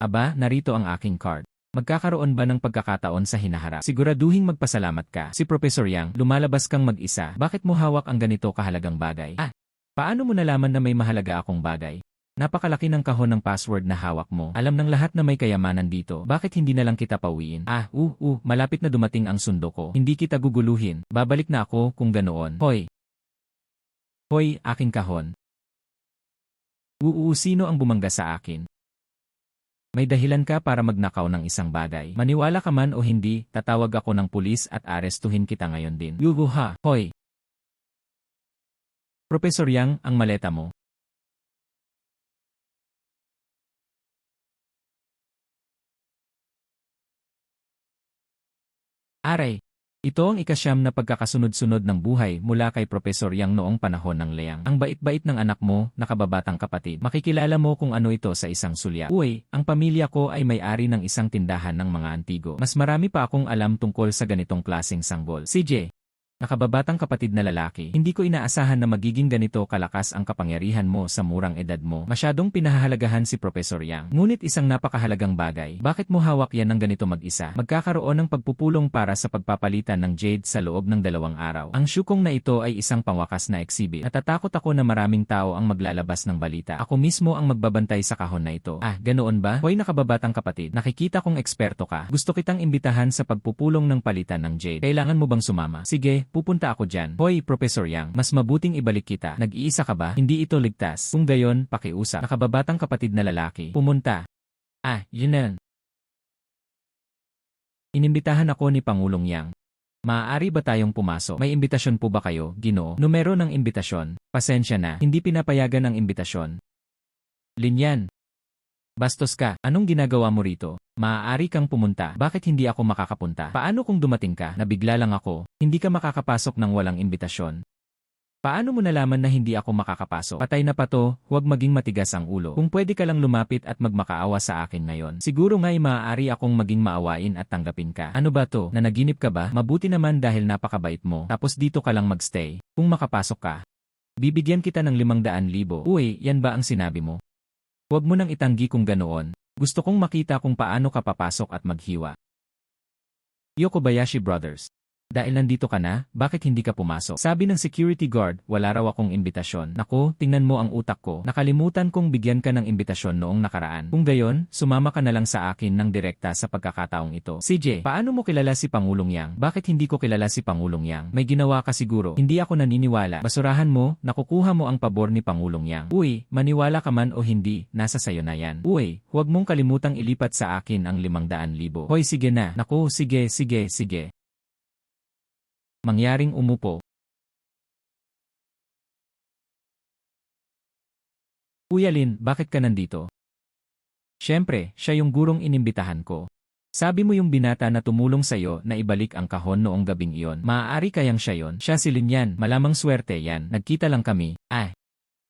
Aba, narito ang aking card. Magkakaroon ba ng pagkakataon sa hinaharap? Siguraduhing magpasalamat ka. Si Professor Yang, lumalabas kang mag-isa. Bakit mo hawak ang ganito kahalagang bagay? Paano mo nalaman na may mahalaga akong bagay? Napakalaki ng kahon ng password na hawak mo. Alam ng lahat na may kayamanan dito. Bakit hindi na lang kita pauwiin? Malapit na dumating ang sundo ko. Hindi kita guguluhin. Babalik na ako kung ganoon. Hoy, aking kahon. Sino ang bumangga sa akin? May dahilan ka para magnakaw ng isang bagay. Maniwala ka man o hindi, tatawag ako ng pulis at arestuhin kita ngayon din. Hoy! Professor Yang, ang maleta mo. Aray! Ito ang ikasyam na pagkakasunod-sunod ng buhay mula kay Professor Yang noong panahon ng Liang. Ang bait-bait ng anak mo, nakababatang kapatid. Makikilala mo kung ano ito sa isang sulya. Ang pamilya ko ay may-ari ng isang tindahan ng mga antigo. Mas marami pa akong alam tungkol sa ganitong klaseng sanggol. CJ. Nakababatang kapatid na lalaki, hindi ko inaasahan na magiging ganito kalakas ang kapangyarihan mo sa murang edad mo. Masyadong pinahahalagahan si Professor Yang. Ngunit isang napakahalagang bagay, bakit mo hawak yan ng ganito mag-isa? Magkakaroon ng pagpupulong para sa pagpapalitan ng jade sa loob ng 2 araw. Ang syukong na ito ay isang pangwakas na exhibit. Natatakot ako na maraming tao ang maglalabas ng balita. Ako mismo ang magbabantay sa kahon na ito. Ganoon ba? Hoy nakababatang kapatid, nakikita kong eksperto ka. Gusto kitang imbitahan sa pagpupulong ng palitan ng jade. Kailangan mo bang sumama? Sige. Pupunta ako dyan. Hoy, Professor Yang, mas mabuting ibalik kita. Nag-iisa ka ba? Hindi ito ligtas. Kung gayon, pakiusap. Nakababatang kapatid na lalaki. Pumunta. Yun na. Inimbitahan ako ni Pangulong Yang. Maaari ba tayong pumasok? May imbitasyon po ba kayo, Ginoo? Numero ng imbitasyon. Pasensya na, hindi pinapayagan ang imbitasyon. Linyan. Bastos ka, anong ginagawa mo rito? Maaari kang pumunta. Bakit hindi ako makakapunta? Paano kung dumating ka, nabigla lang ako, hindi ka makakapasok ng walang imbitasyon? Paano mo nalaman na hindi ako makakapasok? Patay na pa to, huwag maging matigas ang ulo. Kung pwede ka lang lumapit at magmakaawa sa akin ngayon. Siguro nga'y maaari akong maging maawain at tanggapin ka. Ano ba to? Nanaginip ka ba? Mabuti naman dahil napakabait mo. Tapos dito ka lang magstay. Kung makapasok ka, bibigyan kita ng 500,000. Yan ba ang sinabi mo? Huwag mo nang itanggi kung ganoon. Gusto kong makita kung paano ka papasok at maghiwa. Yokobayashi Brothers. Dahil nandito ka na, bakit hindi ka pumasok? Sabi ng security guard, wala raw akong imbitasyon. Naku, tingnan mo ang utak ko. Nakalimutan kong bigyan ka ng imbitasyon noong nakaraan. Kung gayon, sumama ka na lang sa akin ng direkta sa pagkakataong ito. CJ, paano mo kilala si Pangulong Yang? Bakit hindi ko kilala si Pangulong Yang? May ginawa ka siguro. Hindi ako naniniwala. Basurahan mo, nakukuha mo ang pabor ni Pangulong Yang. Uy, maniwala ka man o hindi, nasa sayo na yan. Uy, huwag mong kalimutang ilipat sa akin ang 500,000. Hoy, sige na. Naku, sige. Mangyaring umupo. Kuya Lin, bakit ka nandito? Siyempre, siya yung gurong inimbitahan ko. Sabi mo yung binata na tumulong sa'yo na ibalik ang kahon noong gabing iyon. Maaari kayang siya yon? Siya si Lin yan, malamang swerte yan. Nagkita lang kami.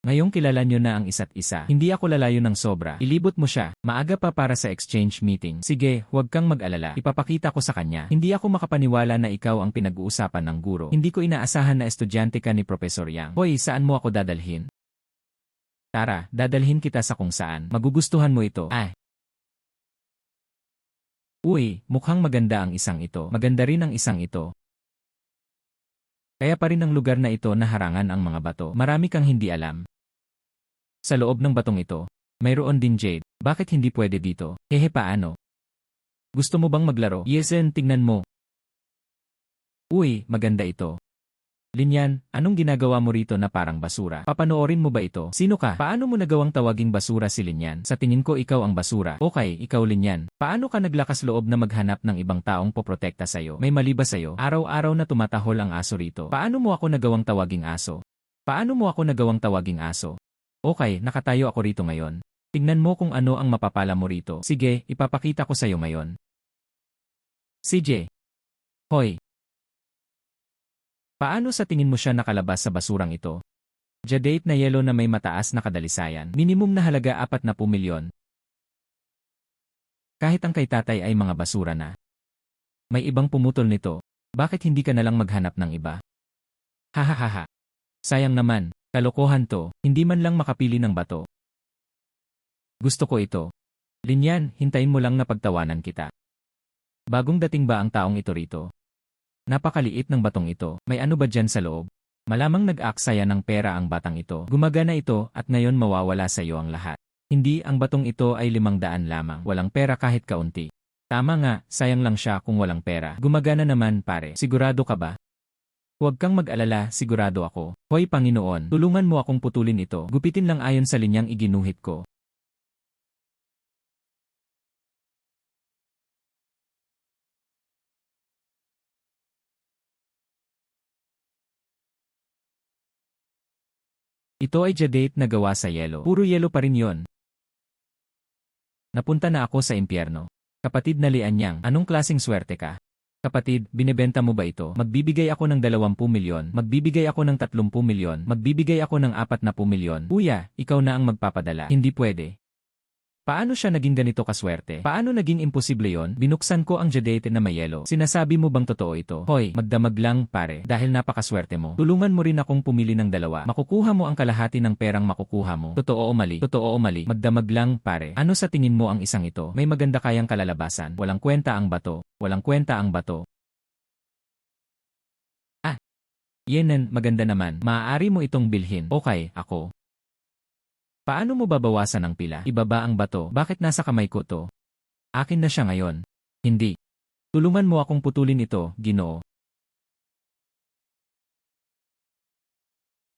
Ngayong kilala nyo na ang isa't isa. Hindi ako lalayo ng sobra. Ilibot mo siya. Maaga pa para sa exchange meeting. Sige, huwag kang mag-alala. Ipapakita ko sa kanya. Hindi ako makapaniwala na ikaw ang pinag-uusapan ng guro. Hindi ko inaasahan na estudyante ka ni Professor Yang. Hoy, saan mo ako dadalhin? Tara, dadalhin kita sa kung saan. Magugustuhan mo ito. Uy, mukhang maganda ang isang ito. Maganda rin ang isang ito. Kaya pa rin ang lugar na ito naharangan ang mga bato. Marami kang hindi alam. Sa loob ng batong ito, mayroon din jade. Bakit hindi pwede dito? Hehe, paano? Gusto mo bang maglaro? Yesen, tingnan mo. Uy, maganda ito. Linyan, anong ginagawa mo rito na parang basura? Papanoorin mo ba ito? Sino ka? Paano mo nagawang tawaging basura si Linyan? Sa tingin ko ikaw ang basura. Okay, ikaw Linyan. Paano ka naglakas loob na maghanap ng ibang taong poprotekta sa'yo? May mali ba sa'yo? Araw-araw na tumatahol ang aso rito. Paano mo ako nagawang tawaging aso? Paano mo ako nagawang tawaging aso? Okay, nakatayo ako rito ngayon. Tingnan mo kung ano ang mapapala mo rito. Sige, ipapakita ko sa'yo ngayon. CJ. Hoy. Paano sa tingin mo siya nakalabas sa basurang ito? Jadate na yelo na may mataas na kadalisayan. Minimum na halaga 40 milyon. Kahit ang kay tatay ay mga basura na. May ibang pumutol nito. Bakit hindi ka nalang maghanap ng iba? Hahaha. Sayang naman. Kalokohan to, hindi man lang makapili ng bato. Gusto ko ito. Linyan, hintayin mo lang na pagtawanan kita. Bagong dating ba ang taong ito rito? Napakaliit ng batong ito, may ano ba dyan sa loob? Malamang nag-aaksaya ng pera ang batang ito. Gumagana ito at ngayon mawawala sa iyo ang lahat. Hindi, ang batong ito ay 500 lamang. Walang pera kahit kaunti. Tama nga, sayang lang siya kung walang pera. Gumagana naman pare, sigurado ka ba? Huwag kang mag-alala, sigurado ako. Hoy Panginoon, tulungan mo akong putulin ito. Gupitin lang ayon sa linyang iginuhit ko. Ito ay jadate na gawa sa yelo. Puro yelo pa rin yon. Napunta na ako sa impyerno. Kapatid na Lianyang, anong klaseng swerte ka? Kapatid, binebenta mo ba ito? Magbibigay ako ng 20 milyon, magbibigay ako ng 30 milyon, magbibigay ako ng 40 milyon. Kuya, ikaw na ang magpapadala. Hindi pwede. Paano siya naging ganito kaswerte? Paano naging imposible yon? Binuksan ko ang jadate na may yelo. Sinasabi mo bang totoo ito? Hoy, magdamag lang pare, dahil napakaswerte mo. Tulungan mo rin akong pumili ng dalawa. Makukuha mo ang kalahati ng perang makukuha mo. Totoo o mali? Totoo o mali? Magdamag lang pare. Ano sa tingin mo ang isang ito? May maganda kayang kalalabasan. Walang kwenta ang bato. Walang kwenta ang bato. Yenen, maganda naman. Maaari mo itong bilhin. Okay, ako. Paano mo babawasan ang pila? Ibaba ang bato. Bakit nasa kamay ko to? Akin na siya ngayon. Hindi. Tulungan mo akong putulin ito, Ginoo.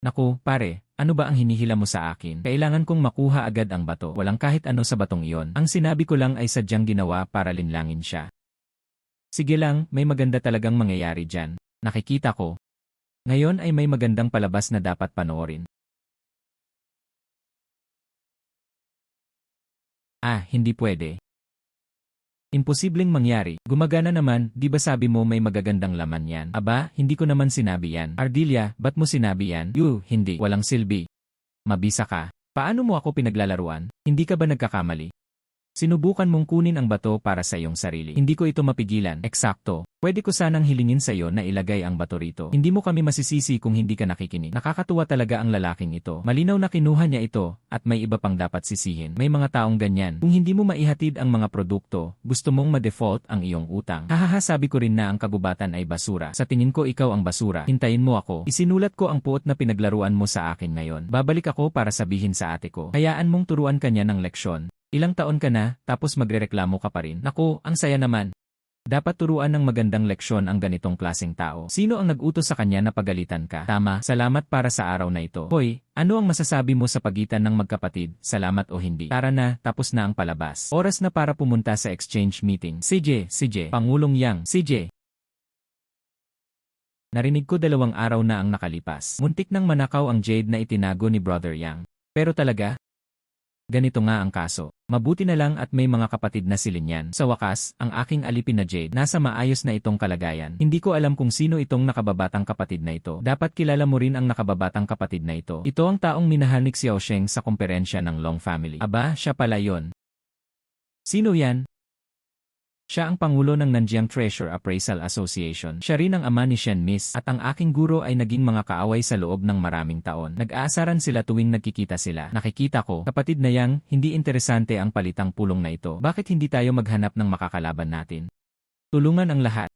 Naku, pare, ano ba ang hinihila mo sa akin? Kailangan kong makuha agad ang bato. Walang kahit ano sa batong iyon. Ang sinabi ko lang ay sadyang ginawa para linlangin siya. Sige lang, may maganda talagang mangyayari dyan. Nakikita ko. Ngayon ay may magandang palabas na dapat panoorin. Hindi pwede. Imposibleng mangyari. Gumagana naman, di ba sabi mo may magagandang laman yan? Aba, hindi ko naman sinabi yan. Ardelia, ba't mo sinabi yan? Hindi. Walang silbi. Mabisa ka. Paano mo ako pinaglalaruan? Hindi ka ba nagkakamali? Sinubukan mong kunin ang bato para sa iyong sarili. Hindi ko ito mapigilan. Eksakto. Pwede ko sanang hilingin sa iyo na ilagay ang bato rito. Hindi mo kami masisisi kung hindi ka nakikinig. Nakakatuwa talaga ang lalaking ito. Malinaw na kinuha niya ito, at may iba pang dapat sisihin. May mga taong ganyan. Kung hindi mo maihatid ang mga produkto, gusto mong ma-default ang iyong utang. Hahaha, sabi ko rin na ang kagubatan ay basura. Sa tingin ko ikaw ang basura. Hintayin mo ako. Isinulat ko ang puot na pinaglaruan mo sa akin ngayon. Babalik ako para sabihin sa ate ko. Hayaan mong turuan kanya ng leksyon. Ilang taon ka na, tapos magrereklamo ka pa rin. Naku, ang saya naman. Dapat turuan ng magandang leksyon ang ganitong klaseng tao. Sino ang nag-utos sa kanya na pagalitan ka? Tama, salamat para sa araw na ito. Hoy, ano ang masasabi mo sa pagitan ng magkapatid, salamat o hindi? Tara na, tapos na ang palabas. Oras na para pumunta sa exchange meeting. CJ, Pangulong Yang, CJ. Narinig ko 2 araw na ang nakalipas. Muntik nang manakaw ang jade na itinago ni Brother Yang. Pero talaga? Ganito nga ang kaso. Mabuti na lang at may mga kapatid na silinyan. Sa wakas, ang aking alipin na Jade nasa maayos na itong kalagayan. Hindi ko alam kung sino itong nakababatang kapatid na ito. Dapat kilala mo rin ang nakababatang kapatid na ito. Ito ang taong minahal ni Xiaosheng sa komperensya ng Long Family. Aba, siya pala yon. Sino yan? Siya ang pangulo ng Nanjiang Treasure Appraisal Association. Siya rin ang ama ni Shen Miss at ang aking guro ay naging mga kaaway sa loob ng maraming taon. Nag-aasaran sila tuwing nagkikita sila. Nakikita ko, kapatid na Yang, hindi interesante ang palitang pulong na ito. Bakit hindi tayo maghanap ng makakalaban natin? Tulungan ang lahat.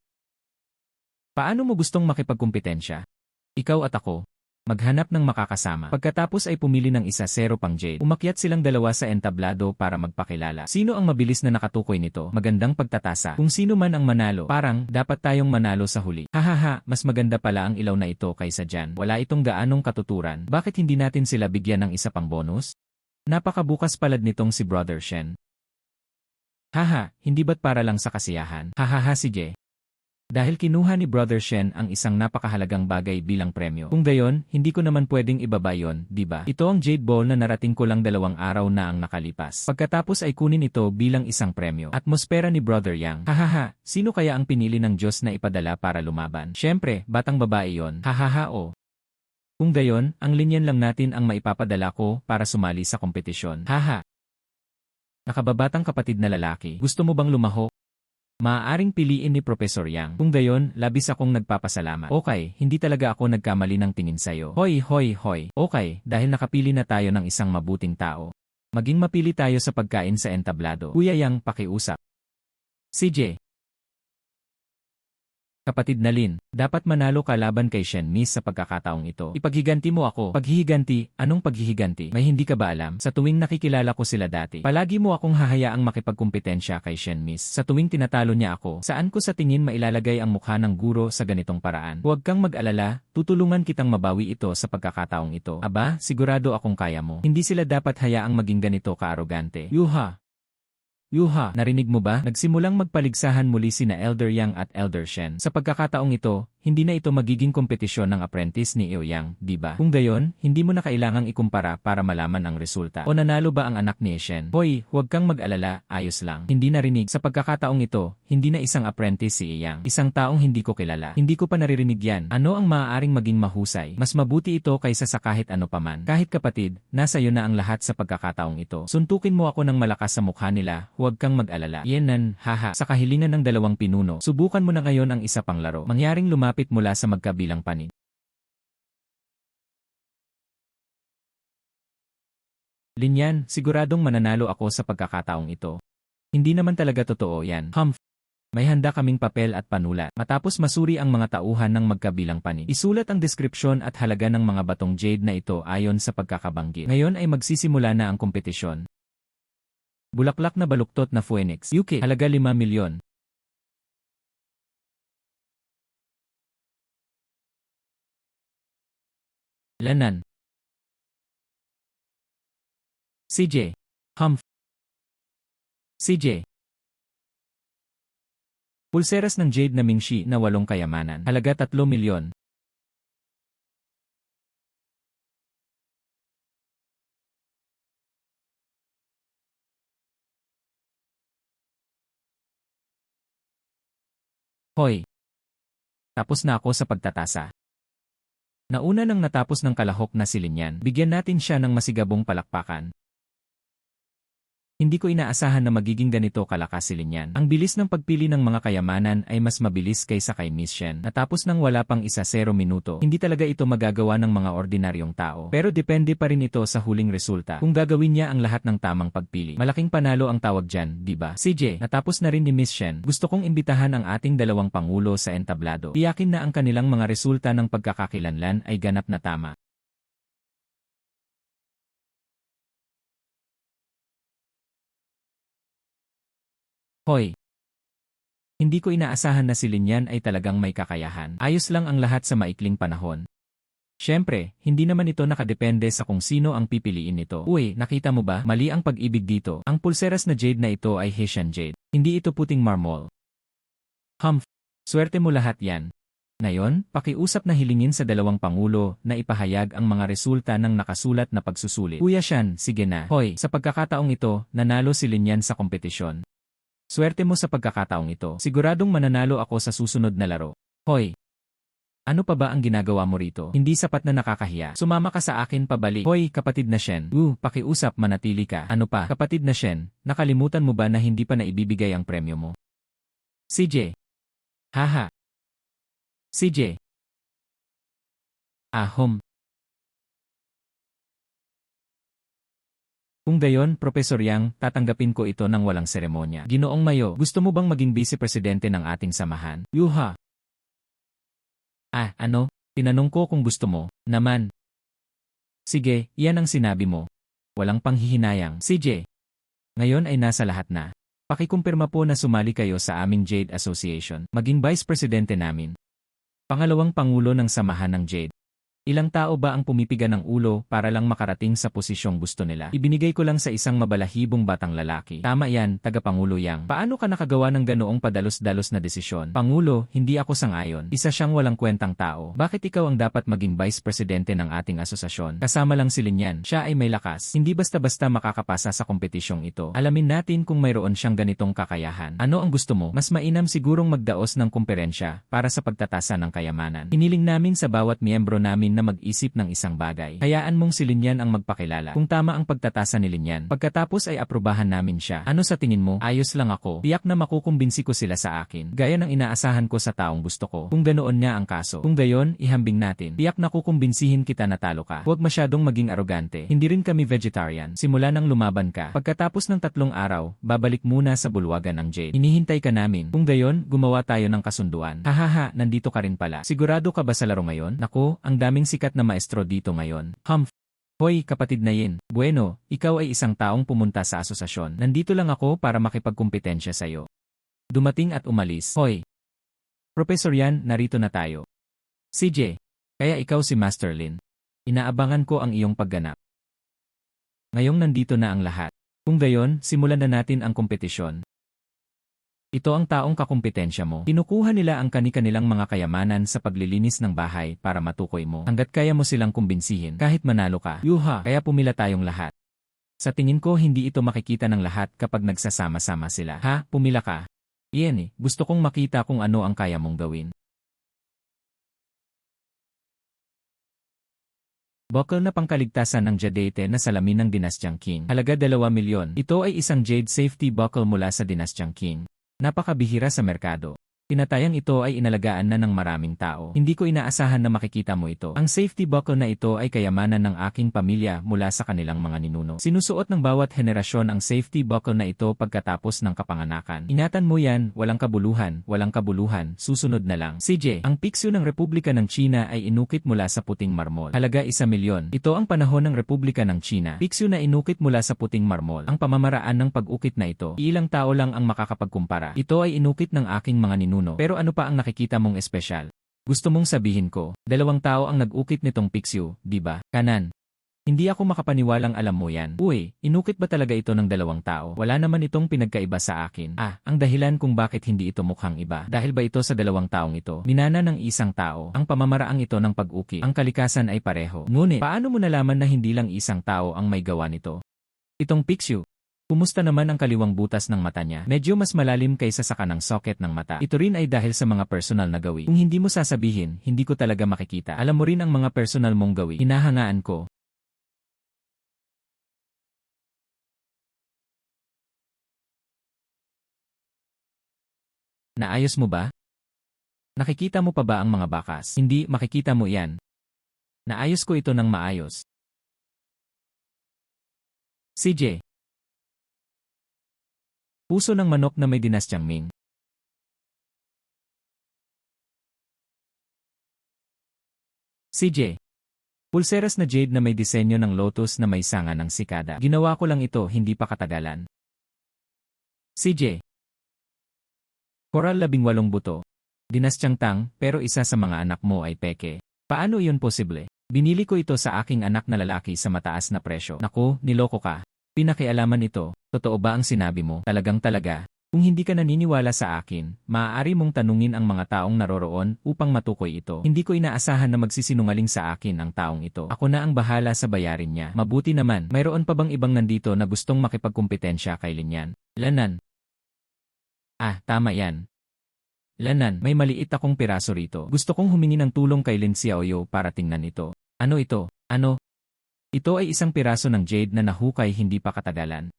Paano mo gustong makipagkumpetensya? Ikaw at ako. Maghanap ng makakasama. Pagkatapos ay pumili ng 1-0 pang Jade. Umakyat silang dalawa sa entablado para magpakilala. Sino ang mabilis na nakatukoy nito? Magandang pagtatasa. Kung sino man ang manalo, parang dapat tayong manalo sa huli. Hahaha, mas maganda pala ang ilaw na ito kaysa dyan. Wala itong gaanong katuturan. Bakit hindi natin sila bigyan ng isa pang bonus? Napakabukas palad nitong si Brother Shen. Haha, hindi ba't para lang sa kasiyahan? Hahaha, CJ. Dahil kinuha ni Brother Shen ang isang napakahalagang bagay bilang premyo. Kung gayon, hindi ko naman pwedeng ibaba yon, di ba? Ito ang Jade Ball na narating ko lang 2 araw na ang nakalipas. Pagkatapos ay kunin ito bilang isang premyo. Atmosfera ni Brother Yang. Hahaha, sino kaya ang pinili ng Diyos na ipadala para lumaban? Siyempre, batang babae yon. Hahaha o. Kung gayon, ang linyan lang natin ang maipapadala ko para sumali sa kompetisyon. Haha. Nakababatang kapatid na lalaki. Gusto mo bang lumahok? Maaaring piliin ni Professor Yang. Kung gayon, labis akong nagpapasalamat. Okay, hindi talaga ako nagkamali ng tingin sa'yo. Hoy. Okay, dahil nakapili na tayo ng isang mabuting tao. Maging mapili tayo sa pagkain sa entablado. Kuya Yang, pakiusap. CJ. Kapatid na Lin, dapat manalo ka laban kay Shen Miss sa pagkakataong ito. Ipaghiganti mo ako. Paghihiganti? Anong paghihiganti? May hindi ka ba alam? Sa tuwing nakikilala ko sila dati, palagi mo akong hahayaang makipagkumpetensya kay Shen Miss. Sa tuwing tinatalo niya ako, saan ko sa tingin mailalagay ang mukha ng guro sa ganitong paraan? Huwag kang mag-alala, tutulungan kitang mabawi ito sa pagkakataong ito. Aba, sigurado akong kaya mo. Hindi sila dapat hayaang maging ganito ka-arogante. Yuha, narinig mo ba? Nagsimulang magpaligsahan muli sina Elder Yang at Elder Shen. Sa pagkakataong ito, hindi na ito magiging kompetisyon ng apprentice ni Eo Yang, di ba? Kung gayon, hindi mo na kailangang ikumpara para malaman ang resulta. O nanalo ba ang anak ni Shen? Hoy, huwag kang mag-alala, ayos lang. Hindi narinig. Sa pagkakataong ito, hindi na isang apprentice si Yang. Isang taong hindi ko kilala. Hindi ko pa naririnig yan. Ano ang maaaring maging mahusay? Mas mabuti ito kaysa sa kahit ano paman. Kahit kapatid, nasa iyo na ang lahat sa pagkakataong ito. Suntukin mo ako ng malakas sa mukha nila, huwag kang mag-alala. Yenan, haha. Sa kahilingan ng 2 pinuno, subukan mo na ngayon ang isa pang laro. Mangyaring lumapit mula sa magkabilang panig. Linyan, siguradong mananalo ako sa pagkakataong ito. Hindi naman talaga totoo yan. May handa kaming papel at panulat. Matapos masuri ang mga tauhan ng magkabilang panig, isulat ang deskripsyon at halaga ng mga batong jade na ito ayon sa pagkakabanggit. Ngayon ay magsisimula na ang kompetisyon. Bulaklak na baluktot na Phoenix. UK, halaga 5 milyon. Lanan. CJ. CJ. Pulseras ng jade na Mingxi na 8 kayamanan. Halaga 3 milyon. Hoy. Tapos na ako sa pagtatasa. Nauna nang natapos ng kalahok na si Linyan. Bigyan natin siya ng masigabong palakpakan. Hindi ko inaasahan na magiging ganito kalakas si Linyan. Ang bilis ng pagpili ng mga kayamanan ay mas mabilis kaysa kay Miss Shen. Natapos ng wala pang 1 minuto, hindi talaga ito magagawa ng mga ordinaryong tao. Pero depende pa rin ito sa huling resulta. Kung gagawin niya ang lahat ng tamang pagpili, malaking panalo ang tawag dyan, di ba? CJ, natapos na rin ni Miss Shen. Gusto kong imbitahan ang ating dalawang pangulo sa entablado. Tiyakin na ang kanilang mga resulta ng pagkakakilanlan ay ganap na tama. Hoy! Hindi ko inaasahan na si Linyan ay talagang may kakayahan. Ayos lang ang lahat sa maikling panahon. Siyempre, hindi naman ito nakadepende sa kung sino ang pipiliin nito. Uy, nakita mo ba? Mali ang pag-ibig dito. Ang pulseras na jade na ito ay Haitian jade. Hindi ito puting marmol. Humph! Swerte mo lahat yan. Ngayon, pakiusap na hilingin sa dalawang pangulo na ipahayag ang mga resulta ng nakasulat na pagsusulit. Kuya Shan, sige na. Hoy, sa pagkakataong ito, nanalo si Linyan sa kompetisyon. Swerte mo sa pagkakataong ito. Siguradong mananalo ako sa susunod na laro. Hoy! Ano pa ba ang ginagawa mo rito? Hindi sapat na nakakahiya. Sumama ka sa akin pabalik. Hoy, kapatid na Shen. Pakiusap, manatili ka. Ano pa? Kapatid na Shen, nakalimutan mo ba na hindi pa naibibigay ang premyo mo? CJ. Haha. CJ. Ahom. Kung gayon, Professor Yang, tatanggapin ko ito ng walang seremonya. Ginoong Mayo, gusto mo bang maging vice-presidente ng ating samahan? Yuha! Ano? Tinanong ko kung gusto mo, naman. Sige, iyan ang sinabi mo. Walang panghihinayang. CJ. Ngayon ay nasa lahat na. Pakikumpirma po na sumali kayo sa aming Jade Association. Maging vice-presidente namin. Pangalawang pangulo ng samahan ng Jade. Ilang tao ba ang pumipiga ng ulo para lang makarating sa posisyong gusto nila? Ibinigay ko lang sa isang mabalahibong batang lalaki. Tama yan, tagapangulo Yang. Paano ka nakagawa ng ganoong padalos-dalos na desisyon? Pangulo, hindi ako sang-ayon. Isa siyang walang kwentang tao. Bakit ikaw ang dapat maging vice presidente ng ating asosasyon? Kasama lang si Linyan. Siya ay may lakas. Hindi basta-basta makakapasa sa kompetisyong ito. Alamin natin kung mayroon siyang ganitong kakayahan. Ano ang gusto mo? Mas mainam sigurong magdaos ng kumperensya para sa pagtatasa ng kayamanan. Hiniling namin sa bawat miyembro namin na mag-isip ng isang bagay. Hayaan mong si Linyan ang magpakilala. Kung tama ang pagtatasa ni Linyan, pagkatapos ay aprubahan namin siya. Ano sa tingin mo? Ayos lang ako. Tiyak na makukumbinsi ko sila sa akin. Gaya ng inaasahan ko sa taong gusto ko. Kung ganoon nga ang kaso. Kung gayon, ihambing natin. Tiyak na kukumbinsihin kita na talo ka. Huwag masyadong maging arogante. Hindi rin kami vegetarian. Simula nang lumaban ka. Pagkatapos ng 3 araw, babalik muna sa bulwagan ng Jade. Hinihintay ka namin. Kung gayon, gumawa tayo ng kasunduan. Hahaha, nandito ka rin pala. Sigurado ka ba sa laro ngayon? Naku, ang daming sikat na maestro dito ngayon. Humph! Hoy, kapatid na yin. Bueno, ikaw ay isang taong pumunta sa asosasyon. Nandito lang ako para makipagkumpetensya sa'yo. Dumating at umalis. Hoy! Professor Yan, narito na tayo. CJ, kaya ikaw si Master Lin. Inaabangan ko ang iyong pagganap. Ngayong nandito na ang lahat. Kung gayon, simulan na natin ang kompetisyon. Ito ang taong kakumpetensya mo. Kinukuha nila ang kani-kanilang mga kayamanan sa paglilinis ng bahay para matukoy mo. Hanggat kaya mo silang kumbinsihin kahit manalo ka. Yuha! Kaya pumila tayong lahat. Sa tingin ko hindi ito makikita ng lahat kapag nagsasama-sama sila. Ha? Pumila ka? Iyan gusto kong makita kung ano ang kaya mong gawin. Buckle na pangkaligtasan ng Jadete na salamin ng Dinastyang Qing. Halaga 2 milyon. Ito ay isang jade safety buckle mula sa Dinastyang Qing. Napakabihira sa merkado. Tinatayang ito ay inalagaan na ng maraming tao. Hindi ko inaasahan na makikita mo ito. Ang safety buckle na ito ay kayamanan ng aking pamilya mula sa kanilang mga ninuno. Sinusuot ng bawat henerasyon ang safety buckle na ito pagkatapos ng kapanganakan. Ingatan mo yan, walang kabuluhan, susunod na lang. CJ, ang piksyo ng Republika ng China ay inukit mula sa puting marmol. Halaga 1 milyon. Ito ang panahon ng Republika ng China. Piksyo na inukit mula sa puting marmol. Ang pamamaraan ng pag-ukit na ito, ilang tao lang ang makakapagkumpara. Ito ay inukit ng aking mga ninuno. Pero ano pa ang nakikita mong espesyal? Gusto mong sabihin ko, 2 tao ang nag-ukit nitong piksyo, di ba? Kanan. Hindi ako makapaniwalang alam mo yan. Uy, inukit ba talaga ito ng 2 tao? Wala naman itong pinagkaiba sa akin. Ang dahilan kung bakit hindi ito mukhang iba. Dahil ba ito sa 2 taong ito? Minana ng isang tao. Ang pamamaraang ito ng pag-ukit. Ang kalikasan ay pareho. Ngunit, paano mo nalaman na hindi lang isang tao ang may gawa nito? Itong piksyo. Kumusta naman ang kaliwang butas ng mata niya? Medyo mas malalim kaysa sa kanang socket ng mata. Ito rin ay dahil sa mga personal na gawi. Kung hindi mo sasabihin, hindi ko talaga makikita. Alam mo rin ang mga personal mong gawi. Hinahangaan ko. Naayos mo ba? Nakikita mo pa ba ang mga bakas? Hindi, makikita mo yan. Naayos ko ito ng maayos. CJ. Puso ng manok na may dinastyang Ming. CJ. Pulseras na jade na may disenyo ng lotus na may sanga ng sikada. Ginawa ko lang ito hindi pa katagalan. CJ. Coral 18 buto. Dinastyang Tang, pero isa sa mga anak mo ay peke. Paano iyon posible? Binili ko ito sa aking anak na lalaki sa mataas na presyo. Naku, niloko ka. Pinakialaman ito. Totoo ba ang sinabi mo? Talagang talaga. Kung hindi ka naniniwala sa akin, maaari mong tanungin ang mga taong naroroon upang matukoy ito. Hindi ko inaasahan na magsisinungaling sa akin ang taong ito. Ako na ang bahala sa bayarin niya. Mabuti naman, mayroon pa bang ibang nandito na gustong makipagkumpetensya kay Linyan? Lanan. Ah, tama yan. Lanan, may maliit akong piraso rito. Gusto kong humingi ng tulong kay Lin Xiaoyo para tingnan ito. Ano ito? Ano? Ito ay isang piraso ng jade na nahukay hindi pa katagalan.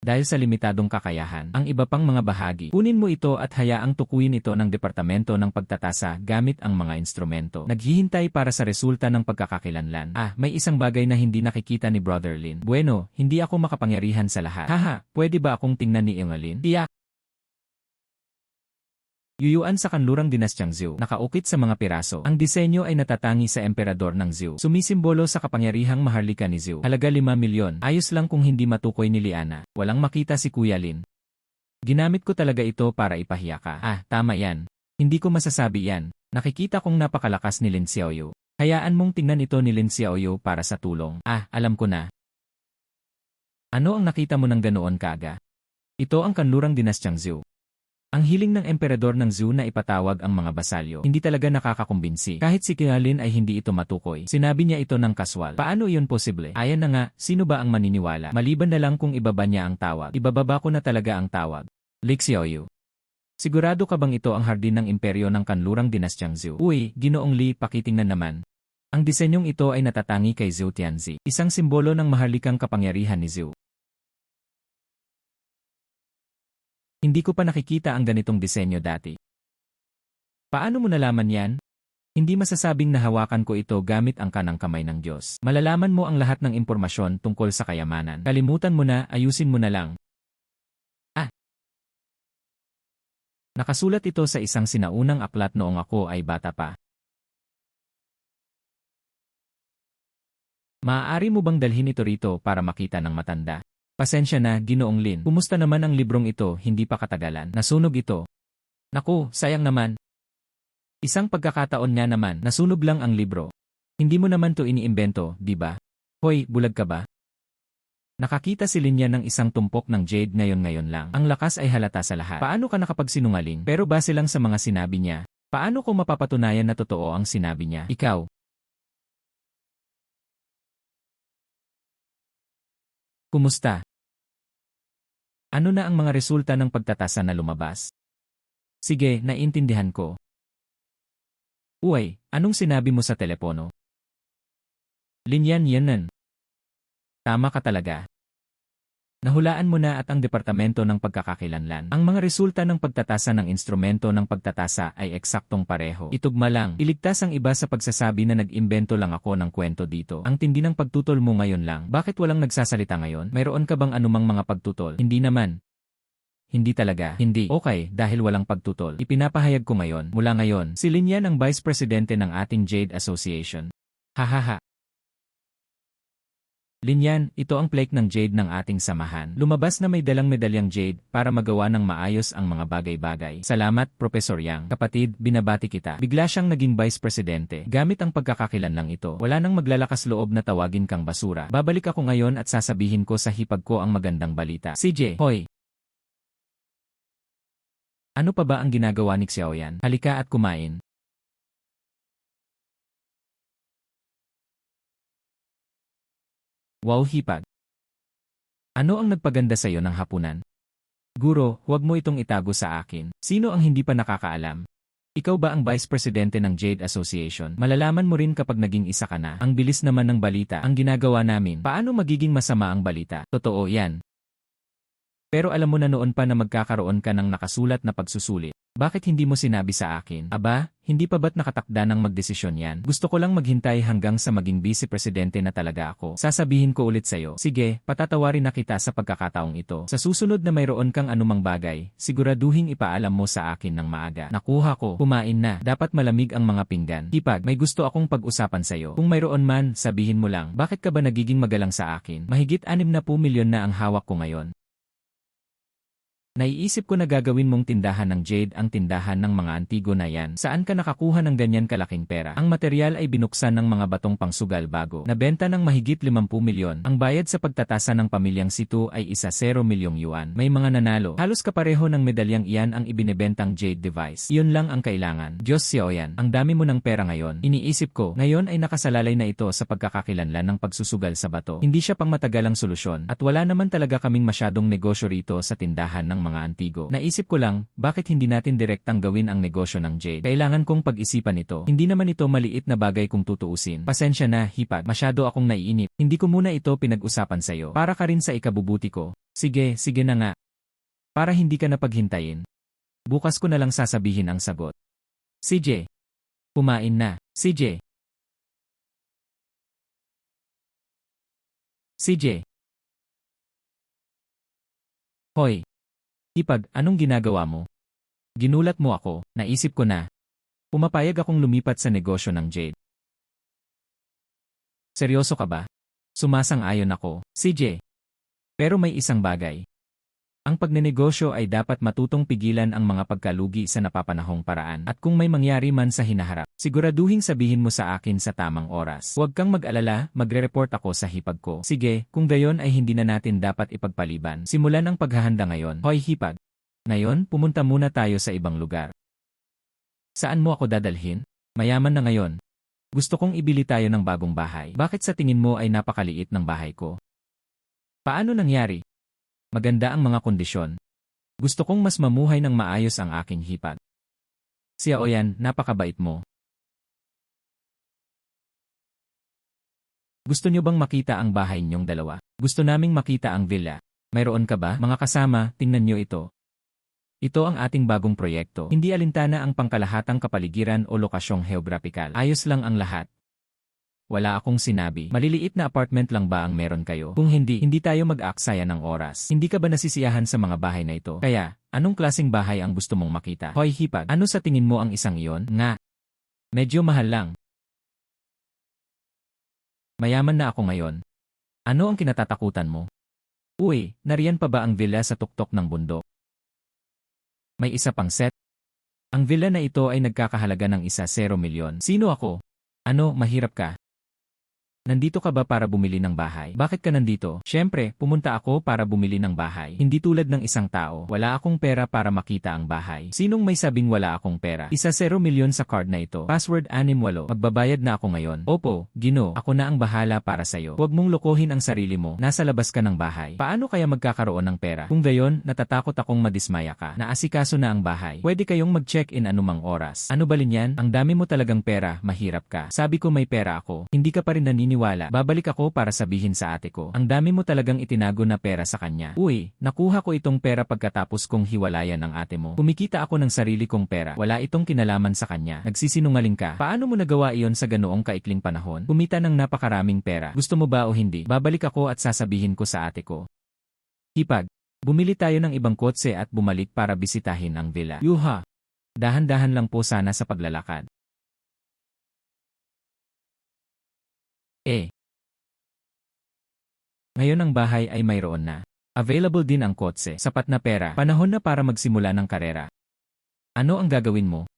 Dahil sa limitadong kakayahan, ang iba pang mga bahagi, kunin mo ito at hayaang tukuyin ito ng Departamento ng Pagtatasa gamit ang mga instrumento. Naghihintay para sa resulta ng pagkakakilanlan. Ah, may isang bagay na hindi nakikita ni Brother Lin. Bueno, hindi ako makapangyarihan sa lahat. Haha, pwede ba akong tingnan ni Ingalin? Tiyak! Yuyuan sa kanlurang dinastyang Zhou, nakaukit sa mga piraso. Ang disenyo ay natatangi sa emperador ng Zhou. Sumisimbolo sa kapangyarihang maharlika ni Zhou. Halaga 5 milyon. Ayos lang kung hindi matukoy ni Liana. Walang makita si Kuya Lin. Ginamit ko talaga ito para ipahiya ka. Ah, tama yan. Hindi ko masasabi yan. Nakikita kong napakalakas ni Lin Xiaoyu. Hayaan mong tingnan ito ni Lin Xiaoyu para sa tulong. Ah, alam ko na. Ano ang nakita mo ng ganoon kaaga? Ito ang kanlurang dinastyang Zhou. Ang hiling ng emperador ng Zhou na ipatawag ang mga basalyo, hindi talaga nakakakumbinsi. Kahit si Kuya Lin ay hindi ito matukoy. Sinabi niya ito ng kaswal. Paano iyon posible? Ayan na nga, sino ba ang maniniwala? Maliban na lang kung ibaba niya ang tawag. Ibababa ko na talaga ang tawag. Li Xiaoyu. Sigurado ka bang ito ang hardin ng imperyo ng kanlurang dinastyang Zhou? Uy, Ginoong Li, pakitingnan naman. Ang disenyong ito ay natatangi kay Zhou Tianzi, isang simbolo ng maharlikang kapangyarihan ni Zhou. Hindi ko pa nakikita ang ganitong disenyo dati. Paano mo nalaman yan? Hindi masasabing nahawakan ko ito gamit ang kanang kamay ng Diyos. Malalaman mo ang lahat ng impormasyon tungkol sa kayamanan. Kalimutan mo na, ayusin mo na lang. Ah! Nakasulat ito sa isang sinaunang aklat noong ako ay bata pa. Maaari mo bang dalhin ito rito para makita ng matanda? Pasensya na, Ginoong Lin. Kumusta naman ang librong ito, hindi pa katagalan? Nasunog ito. Naku, sayang naman. Isang pagkakataon nga naman, nasunog lang ang libro. Hindi mo naman to iniimbento, di ba? Hoy, bulag ka ba? Nakakita si Linya ng isang tumpok ng jade ngayon lang. Ang lakas ay halata sa lahat. Paano ka nakapagsinungaling? Pero base lang sa mga sinabi niya, paano ko mapapatunayan na totoo ang sinabi niya? Ikaw. Kumusta? Ano na ang mga resulta ng pagtatasa na lumabas? Sige, naiintindihan ko. Uy, anong sinabi mo sa telepono? Linyan yanan. Tama ka talaga. Nahulaan mo na at ang Departamento ng Pagkakakilanlan. Ang mga resulta ng pagtatasa ng instrumento ng pagtatasa ay eksaktong pareho. Itugma lang, iligtas ang iba sa pagsasabi na nag-imbento lang ako ng kwento dito. Ang tindi ng pagtutol mo ngayon lang. Bakit walang nagsasalita ngayon? Mayroon ka bang anumang mga pagtutol? Hindi naman. Hindi talaga. Hindi. Okay, dahil walang pagtutol. Ipinapahayag ko ngayon, mula ngayon, si Linyan ang Vice Presidente ng ating Jade Association. Hahaha. Linyan, ito ang plaque ng Jade ng ating samahan. Lumabas na may dalang medalyang Jade para magawa ng maayos ang mga bagay-bagay. Salamat, Professor Yang. Kapatid, binabati kita. Bigla siyang naging Vice Presidente. Gamit ang pagkakakilanlang ito, wala nang maglalakas loob na tawagin kang basura. Babalik ako ngayon at sasabihin ko sa hipag ko ang magandang balita. CJ, hoy! Ano pa ba ang ginagawa ni Xiaoyan? Halika at kumain. Wow, hipag. Ano ang nagpaganda sa'yo ng hapunan? Guro, huwag mo itong itago sa akin. Sino ang hindi pa nakakaalam? Ikaw ba ang Vice Presidente ng Jade Association? Malalaman mo rin kapag naging isa ka na. Ang bilis naman ng balita. Ang ginagawa namin. Paano magiging masama ang balita? Totoo yan. Pero alam mo na noon pa na magkakaroon ka ng nakasulat na pagsusulit. Bakit hindi mo sinabi sa akin? Aba, hindi pa ba't nakatakda ng magdesisyon yan? Gusto ko lang maghintay hanggang sa maging vice-presidente na talaga ako. Sasabihin ko ulit sa'yo, sige, patatawarin na kita sa pagkakataong ito. Sa susunod na mayroon kang anumang bagay, siguraduhin ipaalam mo sa akin ng maaga. Nakuha ko, kumain na, dapat malamig ang mga pinggan. Hipag, may gusto akong pag-usapan sa'yo. Kung mayroon man, sabihin mo lang, bakit ka ba nagiging magalang sa akin? Mahigit 60 milyon na ang hawak ko ngayon. Naiisip ko na gagawin mong tindahan ng jade ang tindahan ng mga antigo na yan. Saan ka nakakuha ng ganyan kalaking pera? Ang material ay binuksan ng mga batong pangsugal bago. Nabenta ng mahigit 50 milyon. Ang bayad sa pagtatasa ng pamilyang Situ ay 10 milyong yuan. May mga nanalo. Halos kapareho ng medalyang iyan ang ibinebentang jade device. Iyon lang ang kailangan. Diyos Xiaoyan, ang dami mo ng pera ngayon. Iniisip ko, ngayon ay nakasalalay na ito sa pagkakakilanlan ng pagsusugal sa bato. Hindi siya pangmatagalang solusyon at wala naman talaga kaming masyadong negosyo rito sa tindahan ng mga antigo. Naisip ko lang, bakit hindi natin direktang gawin ang negosyo ng jade? Kailangan kong pag-isipan ito. Hindi naman ito maliit na bagay kung tutuusin. Pasensya na, Hipag. Masyado akong naiinip. Hindi ko muna ito pinag-usapan sa'yo. Para ka rin sa ikabubuti ko. Sige, sige na nga. Para hindi ka na paghintayin. Bukas ko na lang sasabihin ang sagot. CJ. Kumain na. CJ. CJ. Hoy. Hipag, anong ginagawa mo? Ginulat mo ako, naisip ko na. Pumapayag akong lumipat sa negosyo ng jade. Seryoso ka ba? Sumasang-ayon ako, CJ. Pero may isang bagay. Ang pagnenegosyo ay dapat matutong pigilan ang mga pagkalugi sa napapanahong paraan. At kung may mangyari man sa hinaharap, siguraduhin sabihin mo sa akin sa tamang oras. Huwag kang mag-alala, magre-report ako sa hipag ko. Sige, kung gayon ay hindi na natin dapat ipagpaliban. Simulan ang paghahanda ngayon. Hoy hipag. Ngayon, pumunta muna tayo sa ibang lugar. Saan mo ako dadalhin? Mayaman na ngayon. Gusto kong ibili tayo ng bagong bahay. Bakit sa tingin mo ay napakaliit ng bahay ko? Paano nangyari? Maganda ang mga kondisyon. Gusto kong mas mamuhay ng maayos ang aking hipag. Xiaoyan, napakabait mo. Gusto nyo bang makita ang bahay ninyong dalawa? Gusto naming makita ang villa. Mayroon ka ba? Mga kasama, tingnan nyo ito. Ito ang ating bagong proyekto. Hindi alintana ang pangkalahatang kapaligiran o lokasyong geographical. Ayos lang ang lahat. Wala akong sinabi. Maliliit na apartment lang ba ang meron kayo? Kung hindi, hindi tayo mag-aaksaya ng oras. Hindi ka ba nasisiyahan sa mga bahay na ito? Kaya, anong klaseng bahay ang gusto mong makita? Hoy hipag, ano sa tingin mo ang isang iyon? Nga. Medyo mahal lang. Mayaman na ako ngayon. Ano ang kinatatakutan mo? Uy, nariyan pa ba ang villa sa tuktok ng bundok? May isa pang set. Ang villa na ito ay nagkakahalaga ng 10 milyon. Sino ako? Ano, mahirap ka? Nandito ka ba para bumili ng bahay? Bakit ka nandito? Siyempre, pumunta ako para bumili ng bahay. Hindi tulad ng isang tao. Wala akong pera para makita ang bahay. Sinong may sabing wala akong pera? 10 milyon sa card na ito. Password 68. Magbabayad na ako ngayon. Opo, Gino, ako na ang bahala para sa'yo. Huwag mong lokohin ang sarili mo. Nasa labas ka ng bahay. Paano kaya magkakaroon ng pera? Kung gayon, natatakot akong madismaya ka. Naasikaso na ang bahay. Pwede kayong mag-check-in anumang oras. Ano ba yan? Ang dami mo talagang pera, mahirap ka. Sabi ko may pera ako. Hindi ka pa rin naniniwala. Babalik ako para sabihin sa ate ko. Ang dami mo talagang itinago na pera sa kanya. Uy, nakuha ko itong pera pagkatapos kong hiwalayan ng ate mo. Kumikita ako ng sarili kong pera. Wala itong kinalaman sa kanya. Nagsisinungaling ka. Paano mo nagawa iyon sa ganoong kaikling panahon? Kumita ng napakaraming pera. Gusto mo ba o hindi? Babalik ako at sasabihin ko sa ate ko. Hipag, bumili tayo ng ibang kotse at bumalik para bisitahin ang villa. Yuha! Dahan-dahan lang po sana sa paglalakad. Ngayon ang bahay ay mayroon na. Available din ang kotse, sapat na pera, panahon na para magsimula ng karera. Ano ang gagawin mo?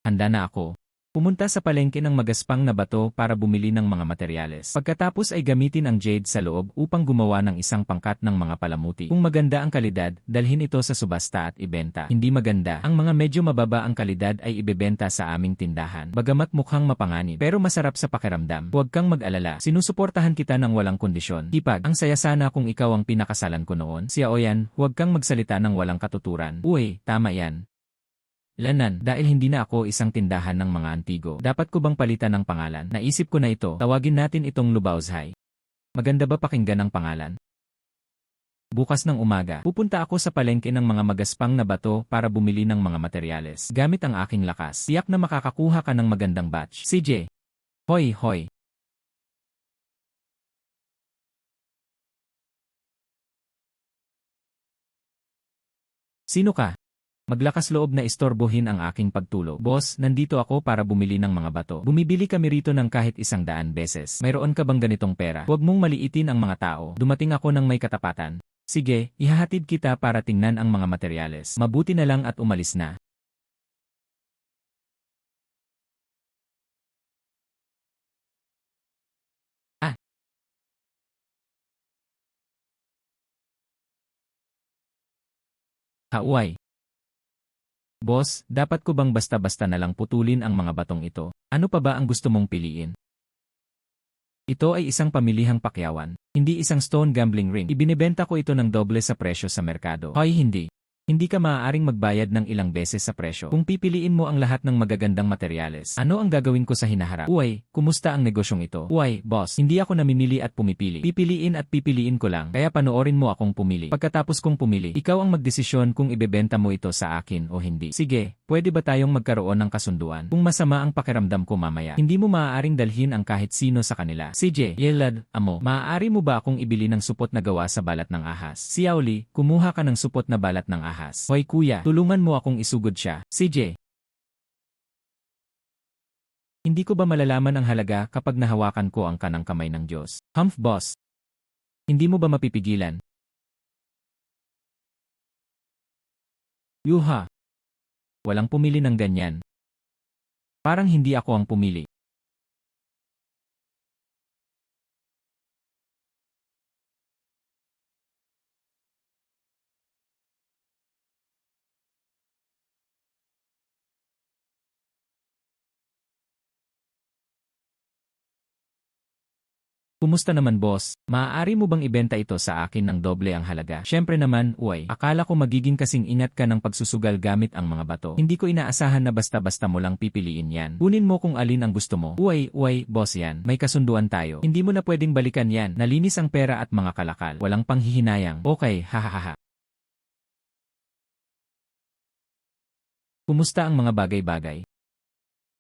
Handa na ako. Pumunta sa palengke ng magaspang na bato para bumili ng mga materyales. Pagkatapos ay gamitin ang jade sa loob upang gumawa ng isang pangkat ng mga palamuti. Kung maganda ang kalidad, dalhin ito sa subasta at ibenta. Hindi maganda, ang mga medyo mababa ang kalidad ay ibebenta sa aming tindahan. Bagamat mukhang mapanganib, pero masarap sa pakiramdam. Huwag kang mag-alala, sinusuportahan kita ng walang kondisyon. Hipag, ang saya sana kung ikaw ang pinakasalan ko noon. Xiaoyan, huwag kang magsalita ng walang katuturan. Uy, tama yan. Lanan, dahil hindi na ako isang tindahan ng mga antigo, dapat ko bang palitan ng pangalan? Naisip ko na ito, tawagin natin itong Lubaozhai. Maganda ba pakinggan ang pangalan? Bukas ng umaga, pupunta ako sa palengke ng mga magaspang na bato para bumili ng mga materyales. Gamit ang aking lakas, tiyak na makakakuha ka ng magandang batch. CJ. Hoy, hoy. Sino ka? Maglakas loob na istorbohin ang aking pagtulog. Boss, nandito ako para bumili ng mga bato. Bumibili kami rito ng kahit 100 beses. Mayroon ka bang ganitong pera? Huwag mong maliitin ang mga tao. Dumating ako ng may katapatan. Sige, ihahatid kita para tingnan ang mga materyales. Mabuti na lang at umalis na. Ah, hauay. Boss, dapat ko bang basta-basta na lang putulin ang mga batong ito? Ano pa ba ang gusto mong piliin? Ito ay isang pamilihang pakyawan, hindi isang stone gambling ring. Ibinebenta ko ito ng doble sa presyo sa merkado. Hoy, hindi. Hindi ka maaaring magbayad ng ilang beses sa presyo kung pipiliin mo ang lahat ng magagandang materyales. Ano ang gagawin ko sa hinaharap? Uy, kumusta ang negosyong ito? Uy, boss, hindi ako namimili at pumipili. Pipiliin at pipiliin ko lang, kaya panoorin mo akong pumili. Pagkatapos kong pumili, ikaw ang magdesisyon kung ibebenta mo ito sa akin o hindi. Sige, pwede ba tayong magkaroon ng kasunduan? Kung masama ang pakiramdam ko mamaya, hindi mo maaaring dalhin ang kahit sino sa kanila. CJ, Yelad, amo, maaari mo ba akong ibili ng supot na gawa sa balat ng ahas? Xiaoli, kumuha ka ng supot na balat ng ahas. Hoy kuya, tulungan mo akong isugod siya. CJ. Hindi ko ba malalaman ang halaga kapag nahawakan ko ang kanang kamay ng Diyos? Humph boss. Hindi mo ba mapipigilan? Yuha. Walang pumili ng ganyan. Parang hindi ako ang pumili. Kumusta naman boss? Maaari mo bang ibenta ito sa akin ng doble ang halaga? Syempre naman, uy, akala ko magiging kasing ingat ka ng pagsusugal gamit ang mga bato. Hindi ko inaasahan na basta-basta mo lang pipiliin yan. Kunin mo kung alin ang gusto mo. Uy, boss yan. May kasunduan tayo. Hindi mo na pwedeng balikan yan. Nalinis ang pera at mga kalakal. Walang panghihinayang. Okay, hahaha. Kumusta ang mga bagay-bagay?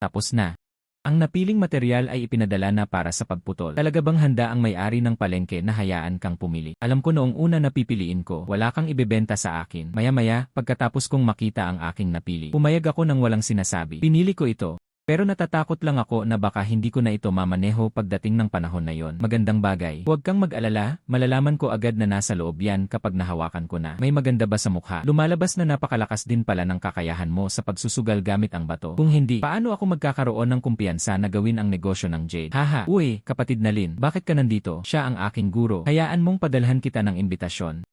Tapos na. Ang napiling material ay ipinadala na para sa pagputol. Talaga bang handa ang may-ari ng palengke na hayaan kang pumili? Alam ko noong una na pipiliin ko, wala kang ibebenta sa akin. Maya-maya, pagkatapos kong makita ang aking napili, pumayag ako ng walang sinasabi. Pinili ko ito. Pero natatakot lang ako na baka hindi ko na ito mamaneho pagdating ng panahon na yon. Magandang bagay. Huwag kang mag-alala, malalaman ko agad na nasa loob yan kapag nahawakan ko na. May maganda ba sa mukha? Lumalabas na napakalakas din pala ng kakayahan mo sa pagsusugal gamit ang bato. Kung hindi, paano ako magkakaroon ng kumpiyansa na gawin ang negosyo ng Jade? Haha, uy, kapatid na Lin, bakit ka nandito? Siya ang aking guro. Hayaan mong padalhan kita ng imbitasyon.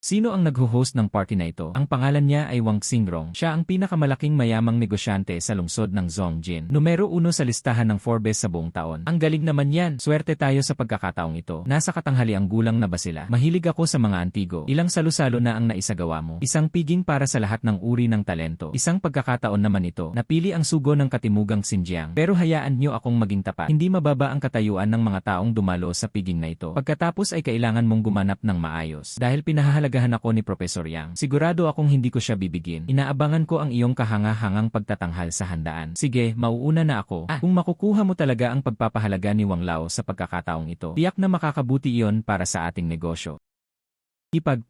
Sino ang nagho-host ng party na ito? Ang pangalan niya ay Wang Xingrong. Siya ang pinakamalaking mayamang negosyante sa lungsod ng Zongjin. Numero 1 sa listahan ng Forbes sa buong taon. Ang galing naman yan. Swerte tayo sa pagkakataong ito. Nasa katanghaliang gulang na ba sila? Mahilig ako sa mga antigo. Ilang salo-salo na ang naisagawa mo. Isang piging para sa lahat ng uri ng talento. Isang pagkakataon naman ito. Napili ang sugo ng katimugang Xinjiang. Pero hayaan niyo akong maging tapat. Hindi mababa ang katayuan ng mga taong dumalo sa piging na ito. Pagkatapos ay kailangan mong gumanap ng maayos. Dahil pinahahalagahan ako ni Professor Yang. Sigurado akong hindi ko siya bibigin. Inaabangan ko ang iyong kahanga-hangang pagtatanghal sa handaan. Sige, mauuna na ako. Kung makukuha mo talaga ang pagpapahalaga ni Wang Lao sa pagkakataong ito, tiyak na makakabuti iyon para sa ating negosyo.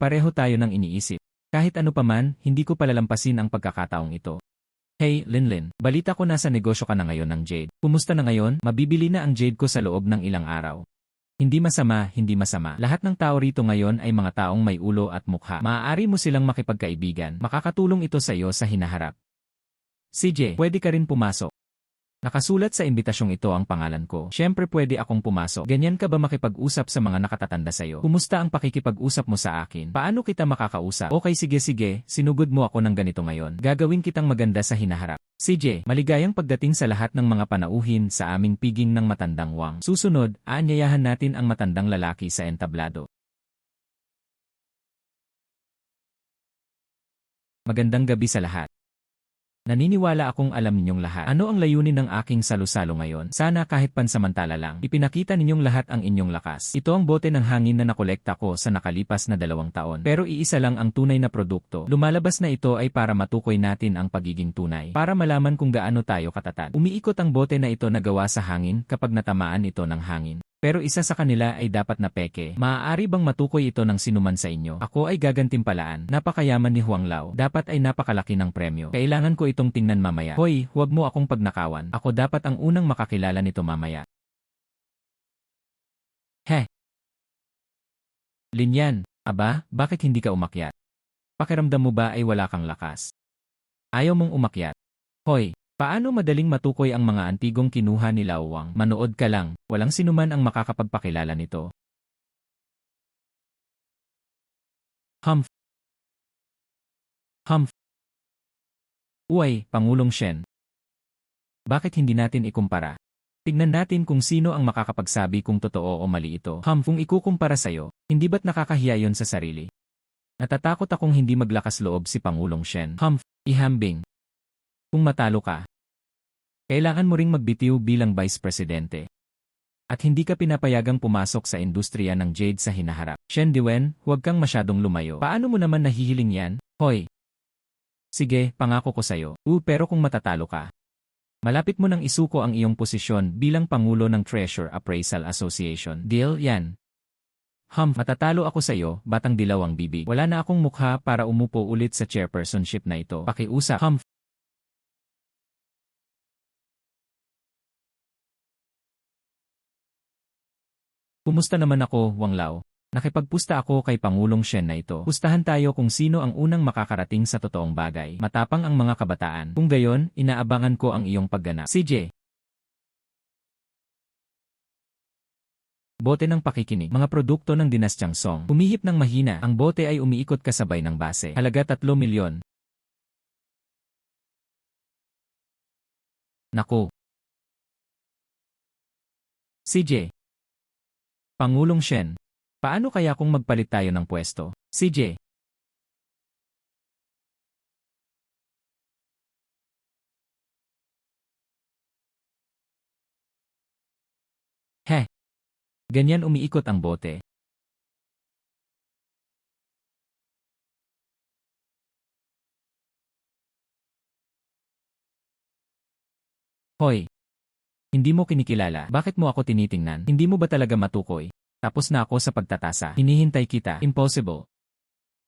Pareho tayo ng iniisip. Kahit ano paman, hindi ko palalampasin ang pagkakataong ito. Hey, Linlin, balita ko nasa negosyo ka na ngayon ng Jade. Kumusta na ngayon? Mabibili na ang Jade ko sa loob ng ilang araw. Hindi masama, hindi masama. Lahat ng tao rito ngayon ay mga taong may ulo at mukha. Maaari mo silang makipagkaibigan. Makakatulong ito sa iyo sa hinaharap. CJ, pwede ka rin pumasok. Nakasulat sa imbitasyong ito ang pangalan ko. Siyempre pwede akong pumasok. Ganyan ka ba makipag-usap sa mga nakatatanda sa'yo? Kumusta ang pakikipag-usap mo sa akin? Paano kita makakausap? Okay, sige, sinugod mo ako ng ganito ngayon. Gagawin kitang maganda sa hinaharap. CJ, maligayang pagdating sa lahat ng mga panauhin sa aming piging ng matandang Wang. Susunod, aanyayahan natin ang matandang lalaki sa entablado. Magandang gabi sa lahat. Naniniwala akong alam ninyong lahat. Ano ang layunin ng aking salusalo ngayon? Sana kahit pansamantala lang, ipinakita ninyong lahat ang inyong lakas. Ito ang bote ng hangin na nakolekta ko sa nakalipas na 2 taon. Pero iisa lang ang tunay na produkto. Lumalabas na ito ay para matukoy natin ang pagiging tunay. Para malaman kung gaano tayo katatag. Umiikot ang bote na ito na gawa sa hangin kapag natamaan ito ng hangin. Pero isa sa kanila ay dapat na peke. Maaari bang matukoy ito ng sinuman sa inyo? Ako ay gagantimpalaan. Napakayaman ni Huang Lao. Dapat ay napakalaki ng premyo. Kailangan ko itong tingnan mamaya. Hoy, huwag mo akong pagnakawan. Ako dapat ang unang makakilala nito mamaya. Heh. Linyan, aba, bakit hindi ka umakyat? Pakiramdam mo ba ay wala kang lakas? Ayaw mong umakyat? Hoy. Paano madaling matukoy ang mga antigong kinuha ni Lao Wang? Manood ka lang, walang sinuman ang makakapagpakilala nito. Humph. Humph. Uy, Pangulong Shen. Bakit hindi natin ikumpara? Tignan natin kung sino ang makakapagsabi kung totoo o mali ito. Kung ikukumpara sa'yo, hindi ba't nakakahiya yon sa sarili? Natatakot akong hindi maglakas loob si Pangulong Shen. Ihambing. Kung matalo ka, kailangan mo ring magbitiw bilang Vice Presidente. At hindi ka pinapayagang pumasok sa industriya ng jade sa hinaharap. Shen Diwen, huwag kang masyadong lumayo. Paano mo naman nahihiling yan? Hoy! Sige, pangako ko sa'yo. Pero kung matatalo ka, malapit mo nang isuko ang iyong posisyon bilang Pangulo ng Treasure Appraisal Association. Deal yan. Matatalo ako sa'yo, batang dilaw ang bibig. Wala na akong mukha para umupo ulit sa chairpersonship na ito. Pakiusap. Kumusta naman ako, Wang Lao? Nakipagpusta ako kay Pangulong Shen na ito. Pustahan tayo kung sino ang unang makakarating sa totoong bagay. Matapang ang mga kabataan. Kung gayon, inaabangan ko ang iyong pagganap. CJ. Bote ng pakikinig. Mga produkto ng Dinastyang Song. Humihip ng mahina. Ang bote ay umiikot kasabay ng base. Halaga 3 milyon. Naku. CJ. Pangulong Shen. Paano kaya kung magpalit tayo ng pwesto? CJ. Heh. Ganyan umiikot ang bote. Hoy. Hindi mo kinikilala. Bakit mo ako tinitingnan? Hindi mo ba talaga matukoy? Tapos na ako sa pagtatasa. Hinihintay kita. Impossible.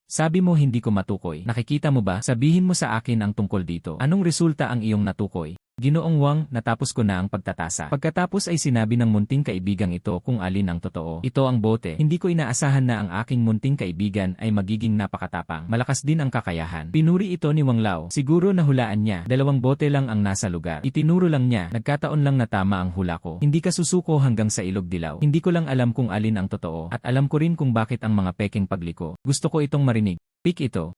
Sabi mo hindi ko matukoy. Nakikita mo ba? Sabihin mo sa akin ang tungkol dito. Anong resulta ang iyong natukoy? Ginoong Wang, natapos ko na ang pagtatasa. Pagkatapos ay sinabi ng munting kaibigang ito kung alin ang totoo. Ito ang bote. Hindi ko inaasahan na ang aking munting kaibigan ay magiging napakatapang. Malakas din ang kakayahan. Pinuri ito ni Wang Lao. Siguro nahulaan niya. 2 bote lang ang nasa lugar. Itinuro lang niya. Nagkataon lang na tama ang hula ko. Hindi ka susuko hanggang sa ilog dilaw. Hindi ko lang alam kung alin ang totoo. At alam ko rin kung bakit ang mga peking pagliko. Gusto ko itong marinig. Pick ito.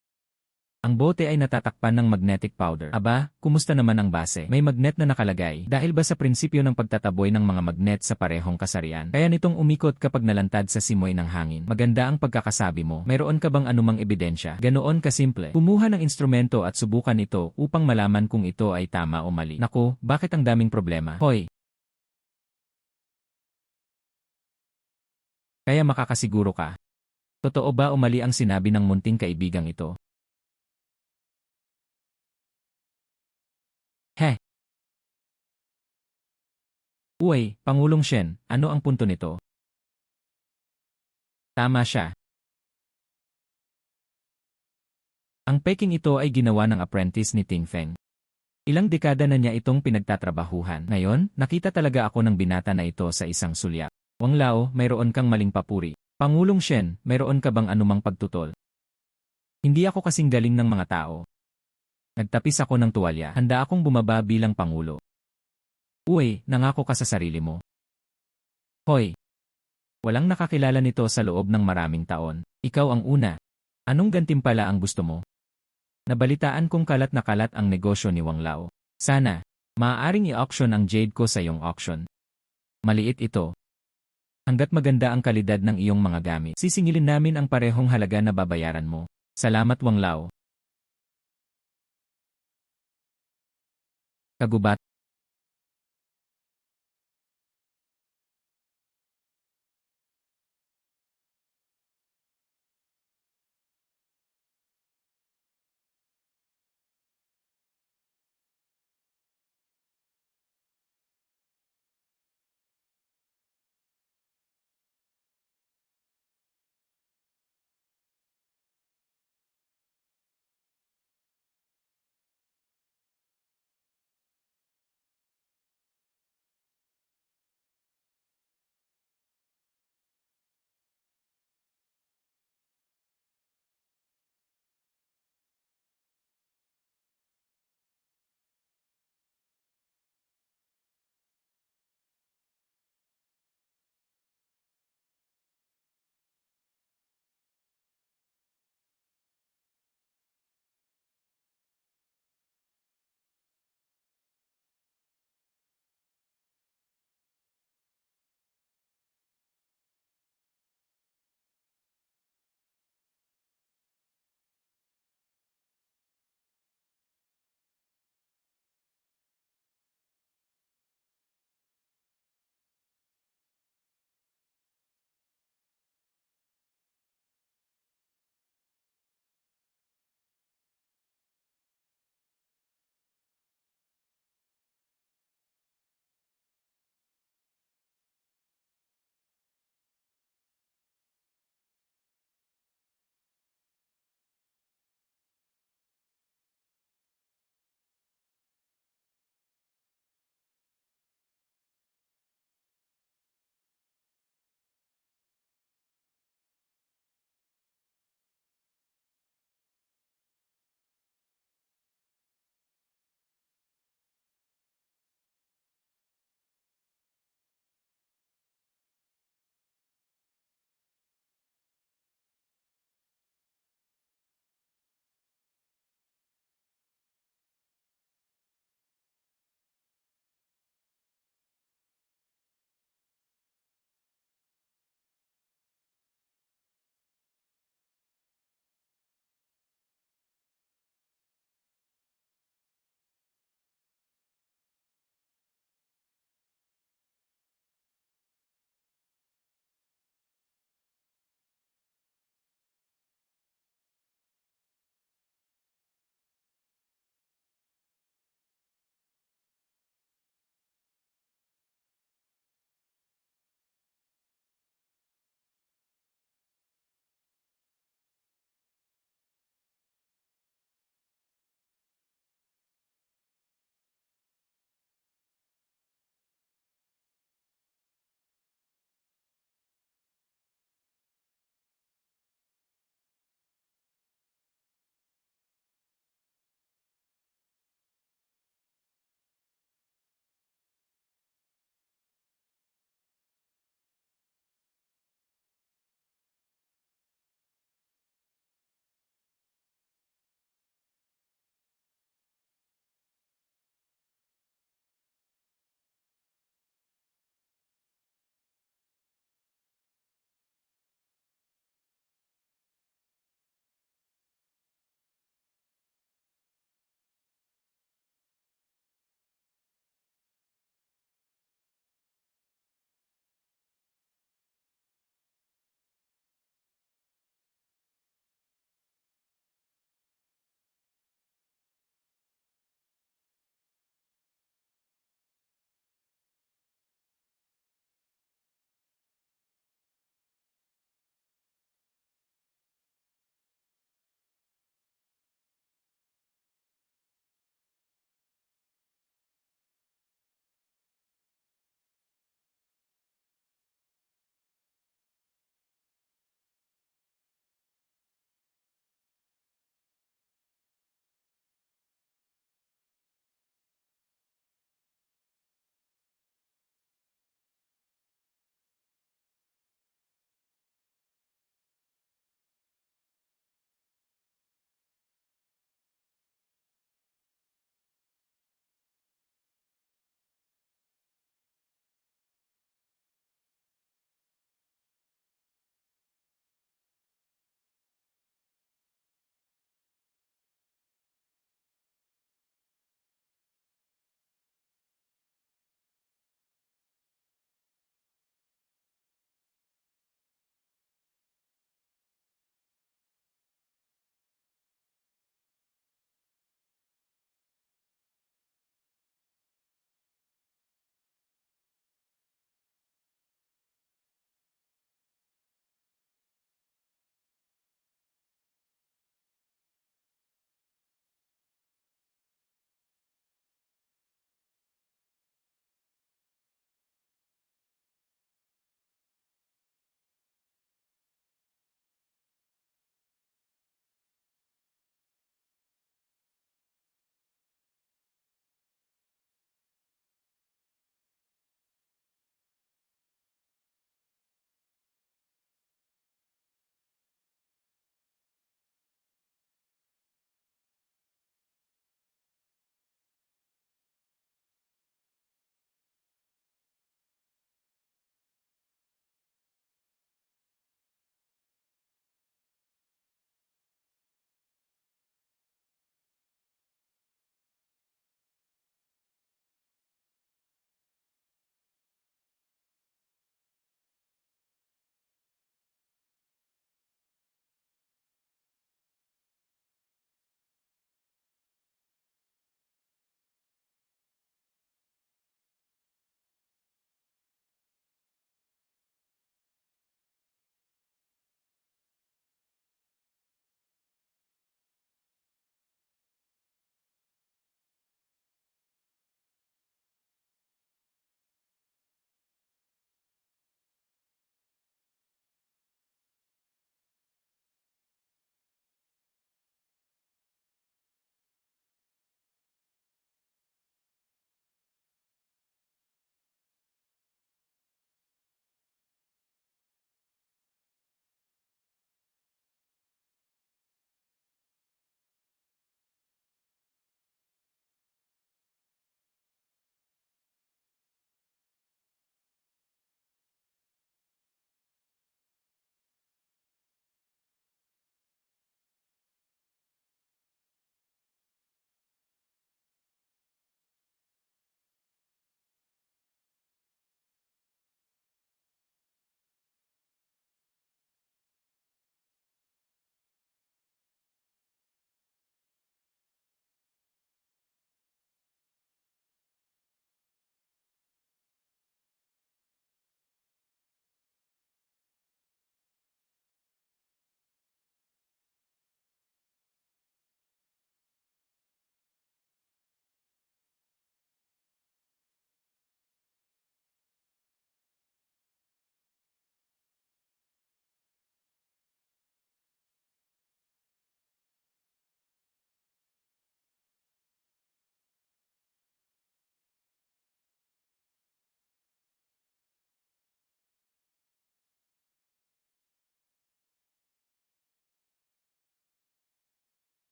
Ang bote ay natatakpan ng magnetic powder. Aba, kumusta naman ang base? May magnet na nakalagay. Dahil ba sa prinsipyo ng pagtataboy ng mga magnet sa parehong kasarian? Kaya nitong umikot kapag nalantad sa simoy ng hangin. Maganda ang pagkakasabi mo. Mayroon ka bang anumang ebidensya? Ganoon kasimple. Kumuha ng instrumento at subukan ito upang malaman kung ito ay tama o mali. Naku, bakit ang daming problema? Hoy! Kaya makakasiguro ka. Totoo ba o mali ang sinabi ng munting kaibigang ito? Heh. Uy, Pangulong Shen, ano ang punto nito? Tama siya. Ang peking ito ay ginawa ng apprentice ni Ting Feng. Ilang dekada na niya itong pinagtatrabahuhan. Ngayon, nakita talaga ako ng binata na ito sa isang sulyap. Wang Lao, mayroon kang maling papuri. Pangulong Shen, mayroon ka bang anumang pagtutol? Hindi ako kasing galing ng mga tao. Nagtapis ako ng tuwalya. Handa akong bumaba bilang Pangulo. Uy, nangako ka sa sarili mo. Hoy! Walang nakakilala nito sa loob ng maraming taon. Ikaw ang una. Anong gantimpala ang gusto mo? Nabalitaan kong kalat na kalat ang negosyo ni Wang Lao. Sana, maaaring i-auction ang jade ko sa iyong auction. Maliit ito. Hanggat maganda ang kalidad ng iyong mga gamit, sisingilin namin ang parehong halaga na babayaran mo. Salamat Wang Lao. Kagubat,